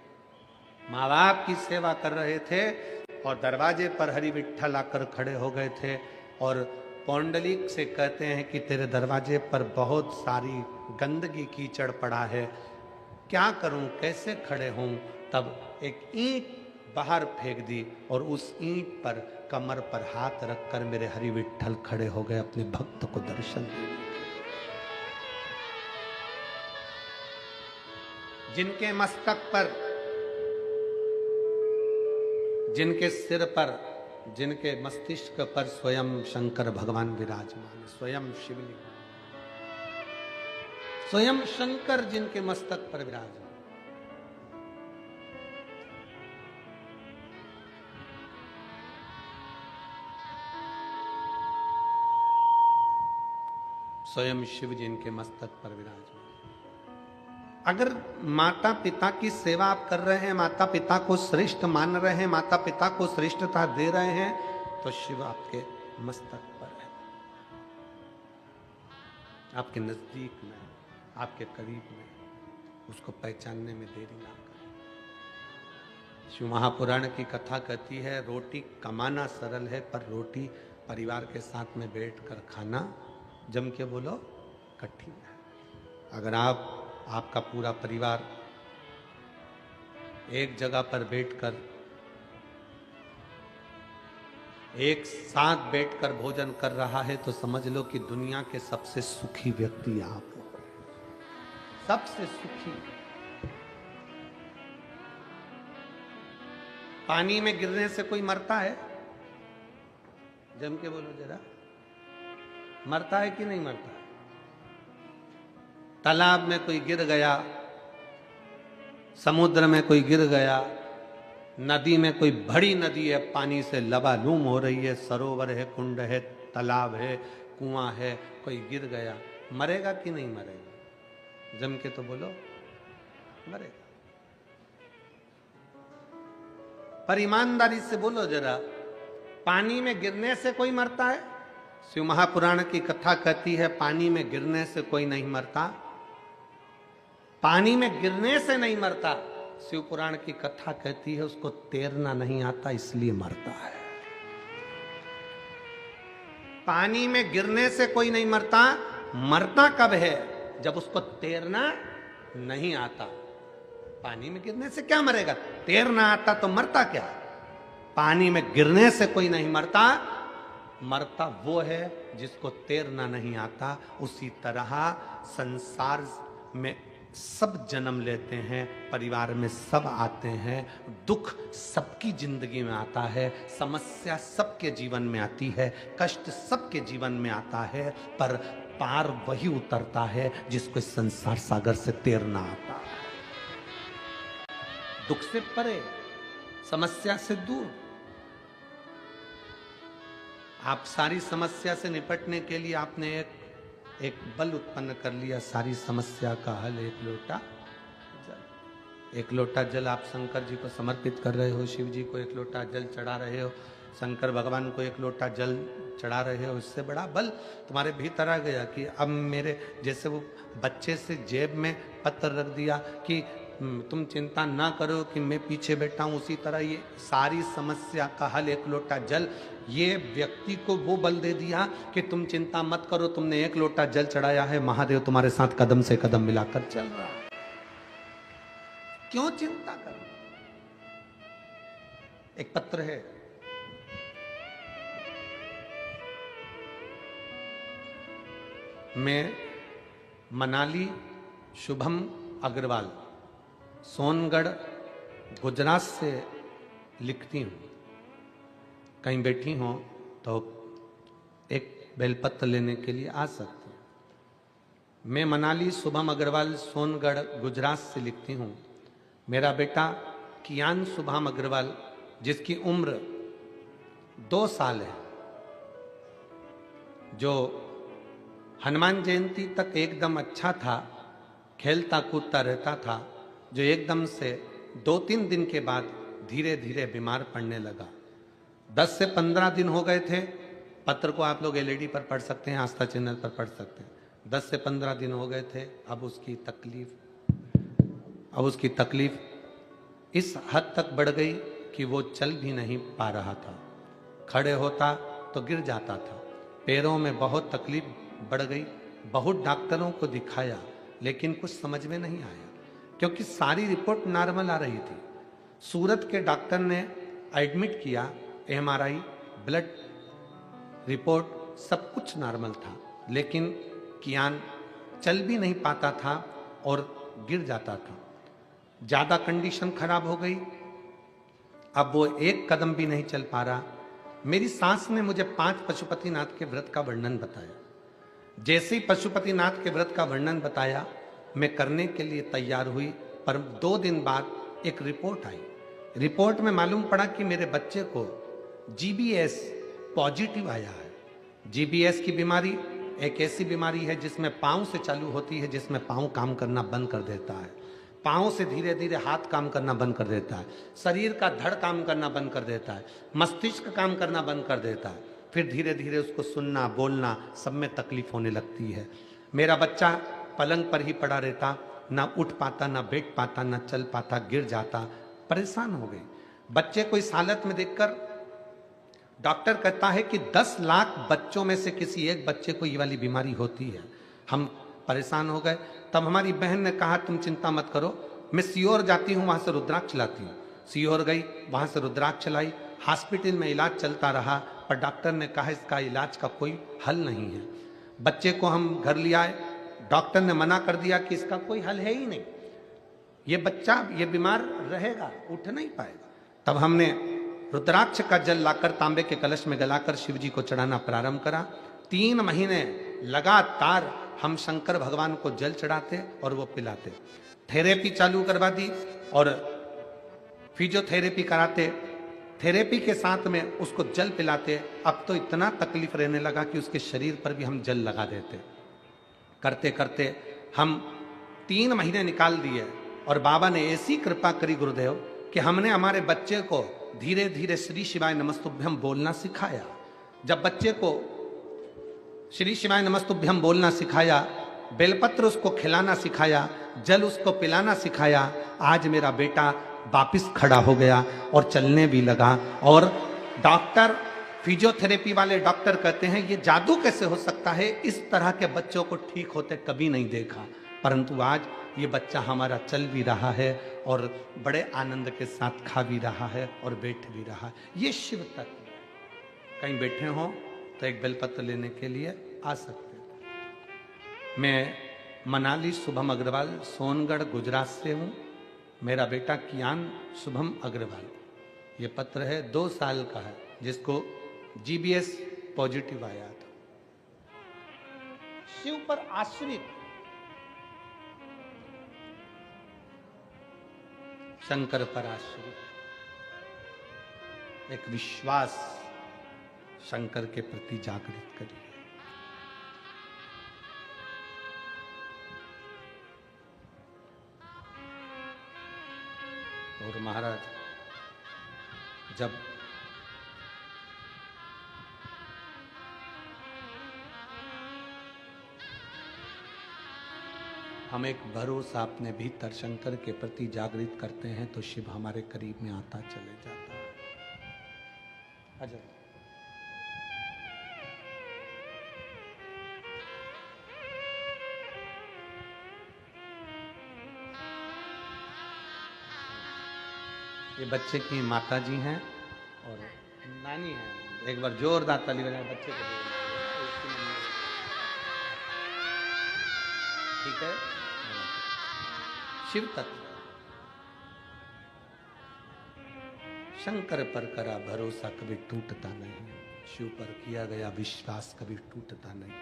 माँ बाप की सेवा कर रहे थे और दरवाजे पर हरिविठ्ठल आकर खड़े हो गए थे और पौंडलिक से कहते हैं कि तेरे दरवाजे पर बहुत सारी गंदगी कीचड़ पड़ा है, क्या करूं, कैसे खड़े हों? तब एक ईंट बाहर फेंक दी और उस ईंट पर कमर पर हाथ रखकर मेरे हरिविठ्ठल खड़े हो गए अपने भक्त को दर्शन देने। जिनके मस्तक पर, जिनके सिर पर, जिनके मस्तिष्क पर स्वयं शंकर भगवान विराजमान, स्वयं शिवलिंग, स्वयं शंकर जिनके मस्तक पर विराजमान। स्वयं शिव जी इनके मस्तक पर विराजमान। अगर माता पिता की सेवा आप कर रहे हैं, माता पिता को श्रेष्ठ मान रहे हैं, माता पिता को श्रेष्ठता दे रहे हैं, तो शिव आपके मस्तक पर है, आपके नजदीक में, आपके करीब में। उसको पहचानने में देरी ना करें। शिव महापुराण की कथा कहती है, रोटी कमाना सरल है पर रोटी परिवार के साथ में बैठकर खाना, जम के बोलो, कठिन है। अगर आपका पूरा परिवार एक जगह पर बैठकर, एक साथ बैठकर भोजन कर रहा है तो समझ लो कि दुनिया के सबसे सुखी व्यक्ति आप हो, सबसे सुखी। पानी में गिरने से कोई मरता है? जम के बोलो जरा, मरता है कि नहीं मरता? तालाब में कोई गिर गया, समुद्र में कोई गिर गया, नदी में कोई बड़ी नदी है, पानी से लबालूम हो रही है, सरोवर है, कुंड है, तालाब है, कुआं है, कोई गिर गया, मरेगा कि नहीं मरेगा? जम के तो बोलो, मरेगा। पर ईमानदारी से बोलो जरा, पानी में गिरने से कोई मरता है? शिव महापुराण की कथा कहती है पानी में गिरने से कोई नहीं मरता। पानी में गिरने से नहीं मरता। शिव पुराण की कथा कहती है उसको तैरना नहीं आता इसलिए मरता है। पानी में गिरने से कोई नहीं मरता। मरता कब है? जब उसको तैरना नहीं आता। पानी में गिरने से क्या मरेगा? तैरना आता तो मरता क्या? पानी में गिरने से कोई नहीं मरता। मरता वो है जिसको तैरना नहीं आता। उसी तरह संसार में सब जन्म लेते हैं, परिवार में सब आते हैं, दुख सबकी जिंदगी में आता है, समस्या सबके जीवन में आती है, कष्ट सबके जीवन में आता है, पर पार वही उतरता है जिसको इस संसार सागर से तैरना आता है। दुख से परे, समस्या से दूर। आप सारी समस्या से निपटने के लिए आपने एक बल उत्पन्न कर लिया, सारी समस्या का हल एक लोटा जल। एक लोटा जल आप शंकर जी को समर्पित कर रहे हो, शिव जी को एक लोटा जल चढ़ा रहे हो, शंकर भगवान को एक लोटा जल चढ़ा रहे हो। इससे बड़ा बल तुम्हारे भीतर आ गया कि अब मेरे, जैसे वो बच्चे से जेब में पत्र रख दिया कि तुम चिंता ना करो कि मैं पीछे बैठा हूं, उसी तरह ये सारी समस्या का हल एक लोटा जल, ये व्यक्ति को वो बल दे दिया कि तुम चिंता मत करो, तुमने एक लोटा जल चढ़ाया है, महादेव तुम्हारे साथ कदम से कदम मिलाकर चल रहा है, क्यों चिंता करो। एक पत्र है, मैं मनाली शुभम अग्रवाल सोनगढ़ गुजरात से लिखती हूँ, कहीं बैठी हो तो एक बेलपत्र लेने के लिए आ सकती हूँ। मैं मनाली शुभम अग्रवाल सोनगढ़ गुजरात से लिखती हूँ। मेरा बेटा कियान शुभम अग्रवाल, जिसकी उम्र 2 साल है, जो हनुमान जयंती तक एकदम अच्छा था, खेलता कूदता रहता था, जो एकदम से 2-3 दिन के बाद धीरे धीरे बीमार पड़ने लगा। 10 से 15 दिन हो गए थे। पत्र को आप लोग एलईडी पर पढ़ सकते हैं, आस्था चैनल पर पढ़ सकते हैं। 10 से 15 दिन हो गए थे। अब उसकी तकलीफ इस हद तक बढ़ गई कि वो चल भी नहीं पा रहा था। खड़े होता तो गिर जाता था। पैरों में बहुत तकलीफ बढ़ गई। बहुत डॉक्टरों को दिखाया, लेकिन कुछ समझ में नहीं आया, क्योंकि सारी रिपोर्ट नॉर्मल आ रही थी। सूरत के डॉक्टर ने एडमिट किया, एमआरआई, ब्लड रिपोर्ट सब कुछ नॉर्मल था, लेकिन कियान चल भी नहीं पाता था और गिर जाता था। ज़्यादा कंडीशन खराब हो गई। अब वो एक कदम भी नहीं चल पा रहा। मेरी सास ने मुझे 5 पशुपतिनाथ के व्रत का वर्णन बताया। जैसे ही पशुपतिनाथ के व्रत का वर्णन बताया, मैं करने के लिए तैयार हुई, पर 2 दिन बाद एक रिपोर्ट आई। रिपोर्ट में मालूम पड़ा कि मेरे बच्चे को जीबीएस पॉजिटिव आया है। जीबीएस की बीमारी एक ऐसी बीमारी है जिसमें पाँव से चालू होती है, जिसमें पाँव काम करना बंद कर देता है, पाँव से धीरे धीरे हाथ काम करना बंद कर देता है, शरीर का धड़ काम करना बंद कर देता है, मस्तिष्क काम करना बंद कर देता है, फिर धीरे धीरे उसको सुनना बोलना सब में तकलीफ होने लगती है। मेरा बच्चा पलंग पर ही पड़ा रहता, ना उठ पाता, ना बैठ पाता, ना चल पाता, गिर जाता। परेशान हो गई। बच्चे को इस हालत में देखकर डॉक्टर कहता है कि 10 लाख बच्चों में से किसी एक बच्चे को ये वाली बीमारी होती है। हम परेशान हो गए। तब हमारी बहन ने कहा तुम चिंता मत करो, मैं सीहोर जाती हूँ, वहां से रुद्राक्ष लाती हूँ। सीहोर गई, वहां से रुद्राक्ष लाई। हॉस्पिटल में इलाज चलता रहा, पर डॉक्टर ने कहा इसका इलाज का कोई हल नहीं है। बच्चे को हम घर ले आए। डॉक्टर ने मना कर दिया कि इसका कोई हल है ही नहीं, ये बच्चा ये बीमार रहेगा, उठ नहीं पाएगा। तब हमने रुद्राक्ष का जल लाकर तांबे के कलश में गलाकर शिव जी को चढ़ाना प्रारंभ करा। 3 महीने लगातार हम शंकर भगवान को जल चढ़ाते और वो पिलाते। थेरेपी चालू करवा दी और फिजियोथेरेपी कराते। थेरेपी के साथ में उसको जल पिलाते। अब तो इतना तकलीफ रहने लगा कि उसके शरीर पर भी हम जल लगा देते। करते करते हम 3 महीने निकाल दिए और बाबा ने ऐसी कृपा करी गुरुदेव कि हमने हमारे बच्चे को धीरे धीरे श्री शिवाय नमस्तुभ्यम बोलना सिखाया। जब बच्चे को श्री शिवाय नमस्तुभ्यम बोलना सिखाया, बेलपत्र उसको खिलाना सिखाया, जल उसको पिलाना सिखाया, आज मेरा बेटा वापिस खड़ा हो गया और चलने भी लगा। और डॉक्टर, फिजियोथेरेपी वाले डॉक्टर कहते हैं ये जादू कैसे हो सकता है, इस तरह के बच्चों को ठीक होते कभी नहीं देखा। परंतु आज ये बच्चा हमारा चल भी रहा है और बड़े आनंद के साथ खा भी रहा है और बैठ भी रहा है। ये शिव तत्व। कहीं बैठे हो तो एक बेलपत्र लेने के लिए आ सकते हैं। मैं मनाली शुभम अग्रवाल सोनगढ़ गुजरात से हूँ। मेरा बेटा कियान शुभम अग्रवाल, ये पत्र है, 2 साल का है, जिसको जीबीएस पॉजिटिव आया था। शिव पर आश्रित, शंकर पर आश्रित, एक विश्वास शंकर के प्रति जागृत करिए। और महाराज जब हम एक भरोसा अपने भीतर शंकर के प्रति जागृत करते हैं तो शिव हमारे करीब में आता चले जाता है। अजय ये बच्चे की माता जी हैं और नानी है। एक बार जोरदार ताली बजाएं बच्चे को। ठीक है। शिव तत्व शंकर पर करा भरोसा कभी टूटता नहीं, शिव पर किया गया विश्वास कभी टूटता नहीं।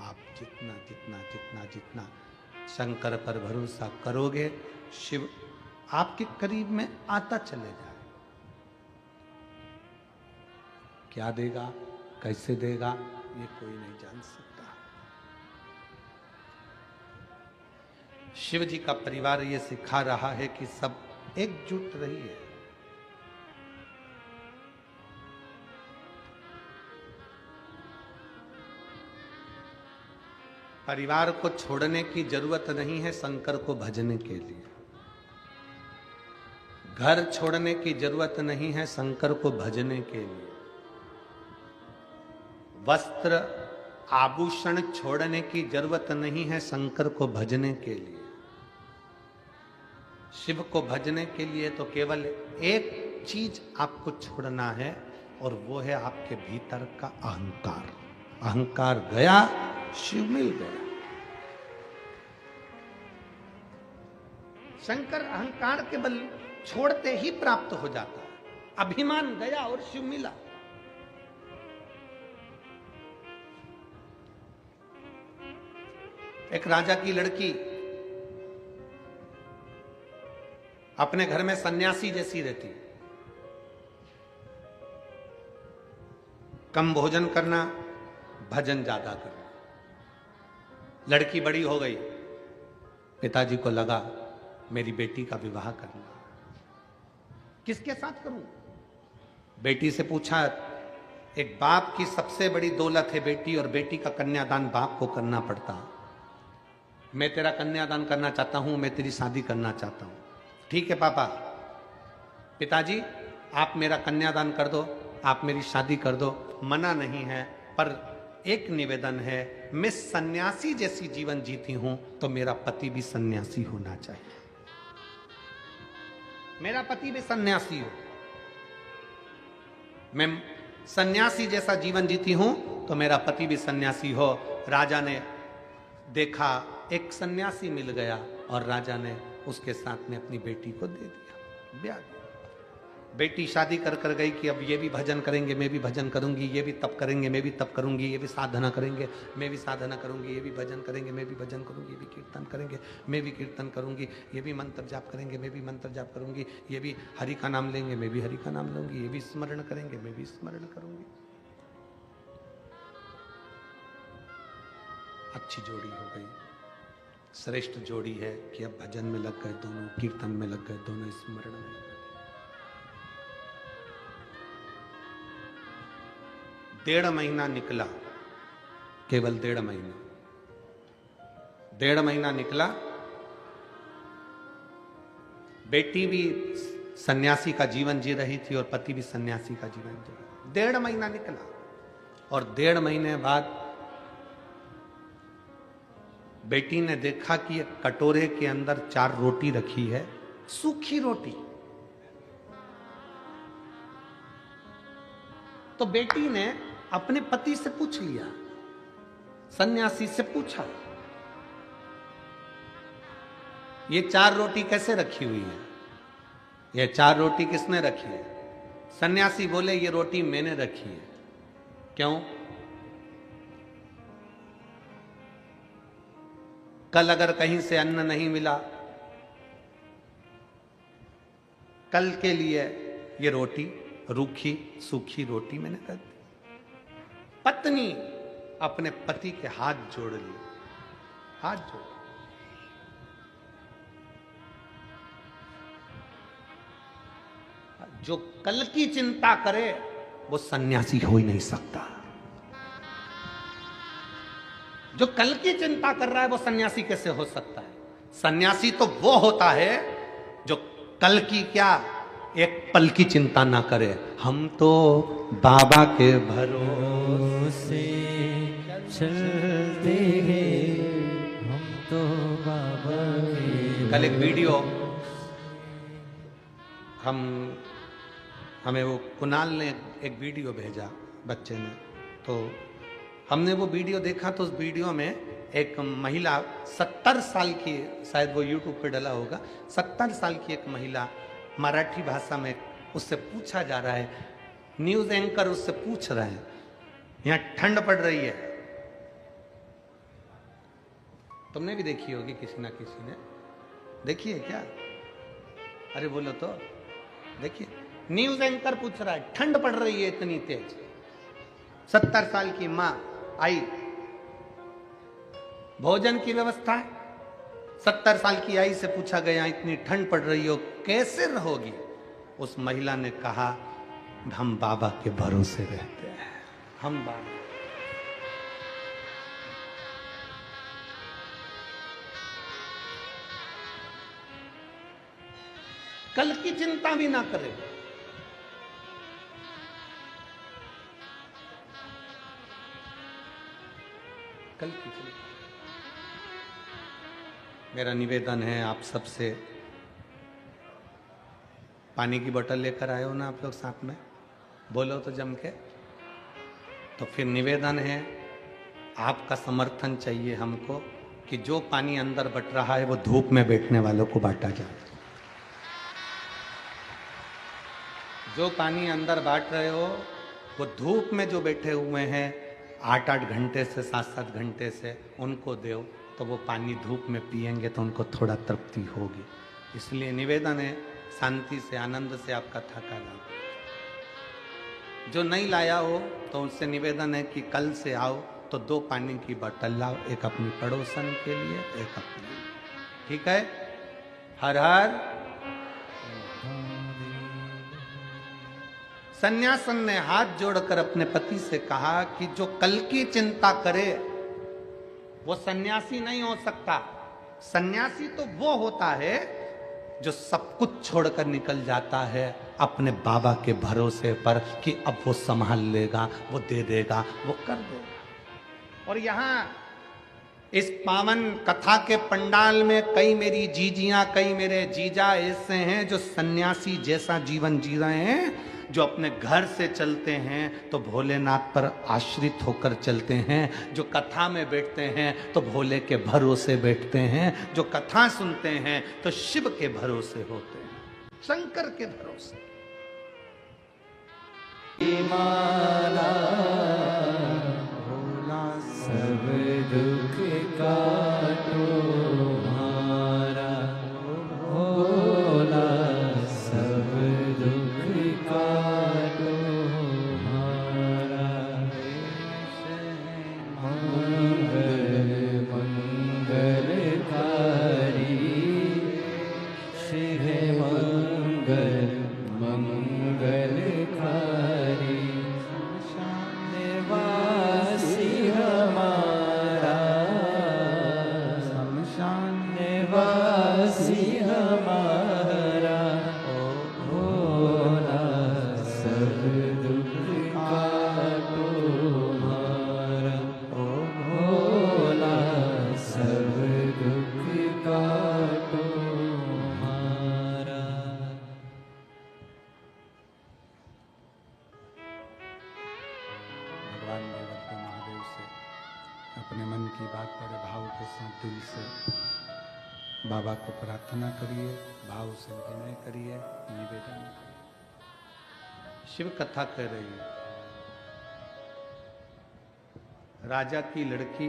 आप जितना जितना जितना जितना शंकर पर भरोसा करोगे शिव आपके करीब में आता चले जाए। क्या देगा कैसे देगा ये कोई नहीं जान सकता। शिव जी का परिवार ये सिखा रहा है कि सब एकजुट रहिए। परिवार को छोड़ने की जरूरत नहीं है शंकर को भजने के लिए। घर छोड़ने की जरूरत नहीं है शंकर को भजने के लिए। वस्त्र आभूषण छोड़ने की जरूरत नहीं है शंकर को भजने के लिए। शिव को भजने के लिए तो केवल एक चीज आपको छोड़ना है और वो है आपके भीतर का अहंकार। अहंकार गया शिव मिल गया। शंकर अहंकार के बल छोड़ते ही प्राप्त हो जाता है। अभिमान गया और शिव मिला। एक राजा की लड़की अपने घर में सन्यासी जैसी रहती, कम भोजन करना, भजन ज्यादा करना। लड़की बड़ी हो गई, पिताजी को लगा मेरी बेटी का विवाह करना, किसके साथ करूं? बेटी से पूछा, एक बाप की सबसे बड़ी दौलत है बेटी, और बेटी का कन्यादान बाप को करना पड़ता। मैं तेरा कन्यादान करना चाहता हूं, मैं तेरी शादी करना चाहता हूं। ठीक है पापा, पिताजी आप मेरा कन्यादान कर दो, आप मेरी शादी कर दो, मना नहीं है, पर एक निवेदन है, मैं सन्यासी जैसी जीवन जीती हूं तो मेरा पति भी सन्यासी होना चाहिए। मेरा पति भी सन्यासी हो। मैं सन्यासी जैसा जीवन जीती हूं तो मेरा पति भी सन्यासी हो। राजा ने देखा एक सन्यासी मिल गया और राजा ने उसके साथ में अपनी बेटी को दे दिया, ब्याह दिया। बेटी शादी कर कर गई कि अब ये भी भजन करेंगे, मैं भी भजन करूंगी, ये भी तप करेंगे, मैं भी तप करूंगी, ये भी साधना करेंगे, मैं भी साधना करूंगी, ये भी भजन करेंगे, मैं भी भजन करूंगी, ये भी कीर्तन करेंगे, मैं भी कीर्तन करूंगी, ये भी मंत्र जाप करेंगे, मैं भी मंत्र जाप करूंगी, ये भी हरि का नाम लेंगे, मैं भी हरि का नाम लूंगी, ये भी स्मरण करेंगे, मैं भी स्मरण करूंगी। अच्छी जोड़ी हो गई, श्रेष्ठ जोड़ी है कि अब भजन में लग गए दोनों, कीर्तन में लग गए दोनों, स्मरण में लग गए। 1.5 महीना निकला, केवल 1.5 महीना, 1.5 महीना निकला। बेटी भी सन्यासी का जीवन जी रही थी और पति भी सन्यासी का जीवन जी रहा। 1.5 महीना निकला और 1.5 महीने बाद बेटी ने देखा कि एक कटोरे के अंदर 4 रोटी रखी है, सूखी रोटी। तो बेटी ने अपने पति से पूछ लिया, सन्यासी से पूछा, ये 4 रोटी कैसे रखी हुई है? ये 4 रोटी किसने रखी है? सन्यासी बोले, ये रोटी मैंने रखी है। क्यों? कल अगर कहीं से अन्न नहीं मिला, कल के लिए ये रोटी, रूखी सूखी रोटी मैंने कर दी। पत्नी अपने पति के हाथ जोड़ लिए, हाथ जोड़। जो कल की चिंता करे वो सन्यासी हो ही नहीं सकता। जो कल की चिंता कर रहा है वो सन्यासी कैसे हो सकता है? सन्यासी तो वो होता है जो कल की क्या, एक पल की चिंता ना करे। हम तो बाबा के भरोसे चलते हैं, हम तो बाबा के। कल एक वीडियो हमें वो कुणाल ने एक वीडियो भेजा बच्चे ने, तो हमने वो वीडियो देखा तो उस वीडियो में एक महिला 70 साल की, शायद वो यूट्यूब पे डला होगा, 70 साल की एक महिला मराठी भाषा में उससे पूछा जा रहा है, न्यूज एंकर उससे पूछ रहे हैं, यहाँ ठंड पड़ रही है, तुमने भी देखी होगी किसी ना किसी ने, देखी है क्या? अरे बोलो तो, देखिए न्यूज एंकर पूछ रहा है ठंड पड़ रही है इतनी तेज। 70 साल की माँ आई, भोजन की व्यवस्था है, 70 साल की आई से पूछा गया इतनी ठंड पड़ रही हो कैसे रहोगी? उस महिला ने कहा हम बाबा के भरोसे रहते हैं, हम बाबा। कल की चिंता भी ना करें। कल की चिंता। मेरा निवेदन है आप सबसे, पानी की बोतल लेकर आए हो ना आप लोग साथ में, बोलो तो जम के। तो फिर निवेदन है, आपका समर्थन चाहिए हमको कि जो पानी अंदर बट रहा है वो धूप में बैठने वालों को बांटा जाए। जो पानी अंदर बांट रहे हो वो धूप में जो बैठे हुए हैं 8-8 घंटे से 7-7 घंटे से, उनको दो, तो वो पानी धूप में पिएंगे तो उनको थोड़ा तृप्ति होगी। इसलिए निवेदन है, शांति से आनंद से आप कथा का लाओ। जो नहीं लाया हो तो उससे निवेदन है कि कल से आओ तो 2 पानी की बोतल लाओ, एक अपनी पड़ोसन के लिए, एक अपने लिए। ठीक है? हर हर। सन्यासन ने हाथ जोड़कर अपने पति से कहा कि जो कल की चिंता करे वो सन्यासी नहीं हो सकता। सन्यासी तो वो होता है जो सब कुछ छोड़कर निकल जाता है अपने बाबा के भरोसे पर कि अब वो संभाल लेगा, वो दे देगा, वो कर देगा। और यहाँ इस पावन कथा के पंडाल में कई मेरी जीजियां, कई मेरे जीजा ऐसे हैं जो सन्यासी जैसा जीवन जी रहे हैं, जो अपने घर से चलते हैं तो भोलेनाथ पर आश्रित होकर चलते हैं, जो कथा में बैठते हैं तो भोले के भरोसे बैठते हैं, जो कथा सुनते हैं तो शिव के भरोसे होते हैं, शंकर के भरोसे। माला भोला सब दुख काटो हमारा, भोला सब दुख काटो हमारा। मंगल मंगलकारी शिव मंगल मंगलकारी, निवासी हमारा, शमशान निवासी हमारा, ओ भोला सब दुख काटो हमारा, ओ भोला सब दुख काटो हमारा। भगवान देवत्व महादेव से अपने मन की बात बड़े भाव के साथ दिल से बाबा को प्रार्थना करिए, भाव से विनय करिए, निवेदन करिए। शिव कथा कह रही है, राजा की लड़की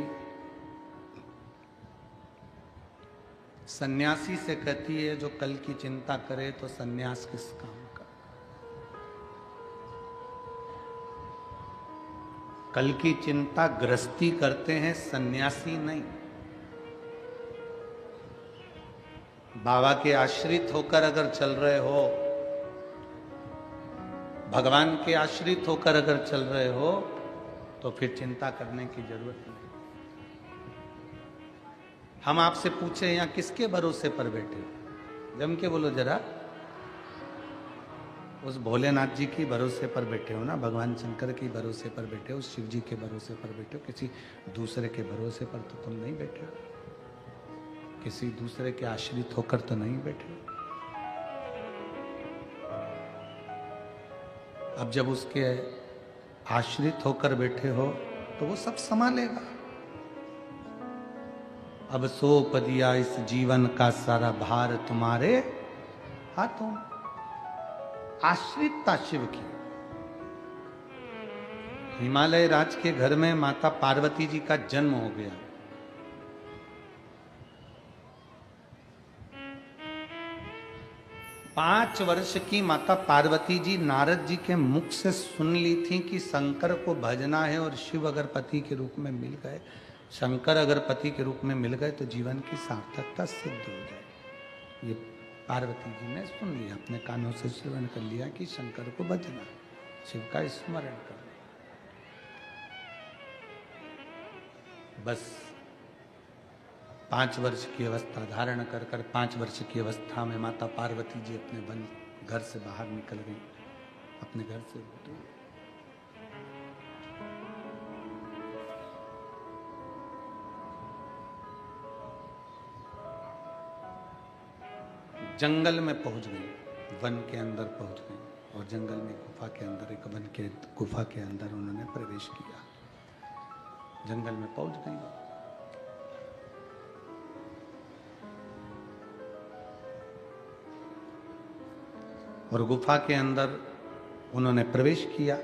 सन्यासी से कहती है जो कल की चिंता करे तो सन्यास किस काम का। कल की चिंता गृहस्थी करते हैं, सन्यासी नहीं। बाबा के आश्रित होकर अगर चल रहे हो भगवान के आश्रित होकर अगर चल रहे हो तो फिर चिंता करने की जरूरत नहीं। हम आपसे पूछे यहाँ किसके भरोसे पर बैठे हो, जम के बोलो जरा। उस भोलेनाथ जी की भरोसे पर बैठे हो ना, भगवान शंकर के भरोसे पर बैठे हो, शिव जी के भरोसे पर बैठे हो, किसी दूसरे के भरोसे पर तो तुम नहीं बैठे हो, किसी दूसरे के आश्रित होकर तो नहीं बैठे हो। अब जब उसके आश्रित होकर बैठे हो तो वो सब संभालेगा। अब सौंप दिया इस जीवन का सारा भार तुम्हारे हाथों। आश्रितता शिव की। हिमालय राज के घर में माता पार्वती जी का जन्म हो गया। पांच वर्ष की माता पार्वती जी नारद जी के मुख से सुन ली थी कि शंकर को भजना है और शिव अगर पति के रूप में मिल गए, शंकर अगर पति के रूप में मिल गए तो जीवन की सार्थकता सिद्ध हो जाए। ये पार्वती जी ने सुन लिया, अपने कानों से श्रवण कर लिया कि शंकर को भजना, शिव का स्मरण करना। बस 5 वर्ष की अवस्था धारण कर 5 वर्ष की अवस्था में माता पार्वती जी अपने वन घर से बाहर निकल गई, अपने घर से दूर। जंगल में पहुंच गई, वन के अंदर पहुंच गई और जंगल में गुफा के अंदर, एक वन के गुफा के अंदर उन्होंने प्रवेश किया। जंगल में पहुंच गई और गुफा के अंदर उन्होंने प्रवेश किया।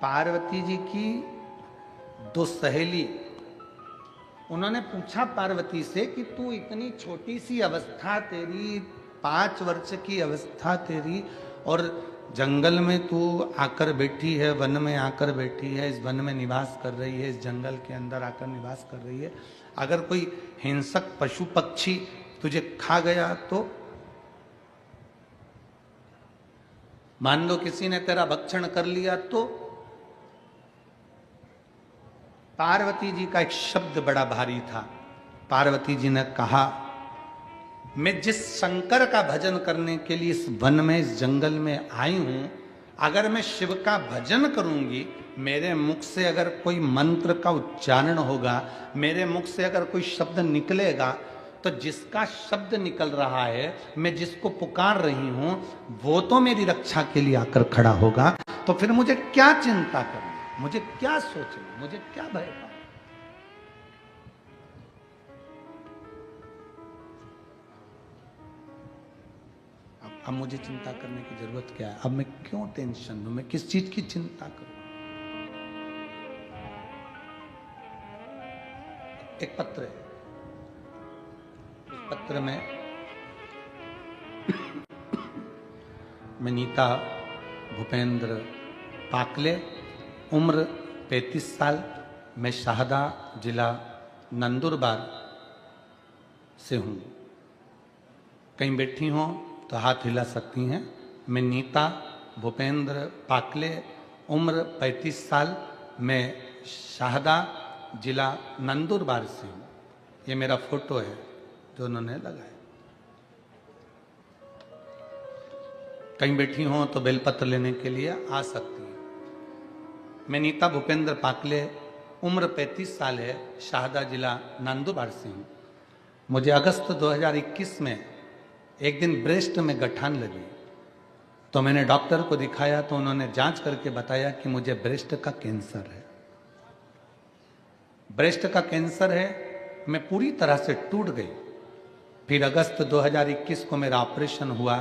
पार्वती जी की 2 सहेली, उन्होंने पूछा पार्वती से कि तू इतनी छोटी सी अवस्था तेरी, 5 वर्ष की अवस्था तेरी, और जंगल में तू आकर बैठी है, वन में आकर बैठी है, इस वन में निवास कर रही है, इस जंगल के अंदर आकर निवास कर रही है। अगर कोई हिंसक पशु पक्षी तुझे खा गया तो, मान लो किसी ने तेरा भक्षण कर लिया तो। पार्वती जी का एक शब्द बड़ा भारी था। पार्वती जी ने कहा, मैं जिस शंकर का भजन करने के लिए इस वन में, इस जंगल में आई हूं, अगर मैं शिव का भजन करूंगी, मेरे मुख से अगर कोई मंत्र का उच्चारण होगा, मेरे मुख से अगर कोई शब्द निकलेगा, तो जिसका शब्द निकल रहा है, मैं जिसको पुकार रही हूं, वो तो मेरी रक्षा के लिए आकर खड़ा होगा। तो फिर मुझे क्या चिंता करनी, मुझे क्या सोचना, मुझे क्या भय पाना। अब मुझे चिंता करने की जरूरत क्या है? अब मैं क्यों टेंशन लूं? मैं किस चीज की चिंता करूं? एक पत्र है, उस पत्र में मैं नीता भूपेंद्र पाकले, उम्र 35 साल, मैं शाहदा जिला नंदुरबार से हूँ। कहीं बैठी हों तो हाथ हिला सकती हैं। मैं नीता भूपेंद्र पाकले, उम्र 35 साल, मैं शाहदा जिला नंदुरबार से हूँ। ये मेरा फोटो है जो उन्होंने लगाया। कहीं बैठी हों तो बेलपत्र लेने के लिए आ सकती हैं। मैं नीता भूपेंद्र पाकले, उम्र 35 साल है, शाहदा जिला नंदुरबार से हूँ। मुझे अगस्त 2021 में एक दिन ब्रेस्ट में गठान लगी, तो मैंने डॉक्टर को दिखाया, तो उन्होंने जांच करके बताया कि मुझे ब्रेस्ट का कैंसर है। ब्रेस्ट का कैंसर है। मैं पूरी तरह से टूट गई। फिर अगस्त 2021 को मेरा ऑपरेशन हुआ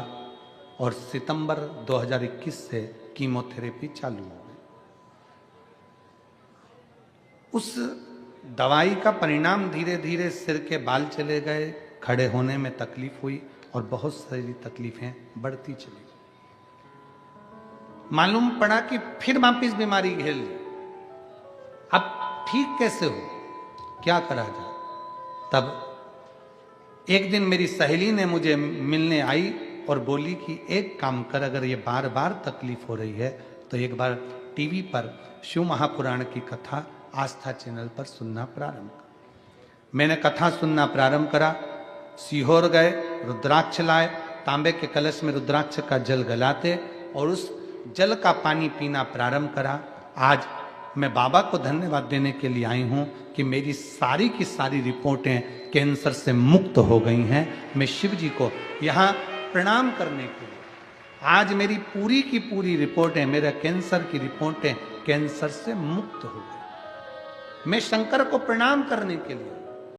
और सितंबर 2021 से कीमोथेरेपी चालू हो गई। उस दवाई का परिणाम धीरे धीरे सिर के बाल चले गए, खड़े होने में तकलीफ हुई और बहुत सारी तकलीफें बढ़ती चली। मालूम पड़ा कि फिर वापिस बीमारी घेर ली। अब ठीक कैसे हो, क्या करा जाए? तब एक दिन मेरी सहेली ने मुझे मिलने आई और बोली कि एक काम कर, अगर ये बार बार तकलीफ हो रही है तो एक बार टीवी पर शिव महापुराण की कथा आस्था चैनल पर सुनना प्रारंभ कर। मैंने कथा सुनना प्रारंभ करा, सीहोर गए, रुद्राक्ष लाए, तांबे के कलश में रुद्राक्ष का जल गलाते और उस जल का पानी पीना प्रारंभ करा। आज मैं बाबा को धन्यवाद देने के लिए आई हूं कि मेरी सारी की सारी रिपोर्टें कैंसर से मुक्त हो गई हैं। मैं शिव जी को यहाँ प्रणाम करने के लिए, आज मेरी पूरी की पूरी रिपोर्टें, मेरा कैंसर की रिपोर्टें कैंसर से मुक्त हो गई। मैं शंकर को प्रणाम करने के लिए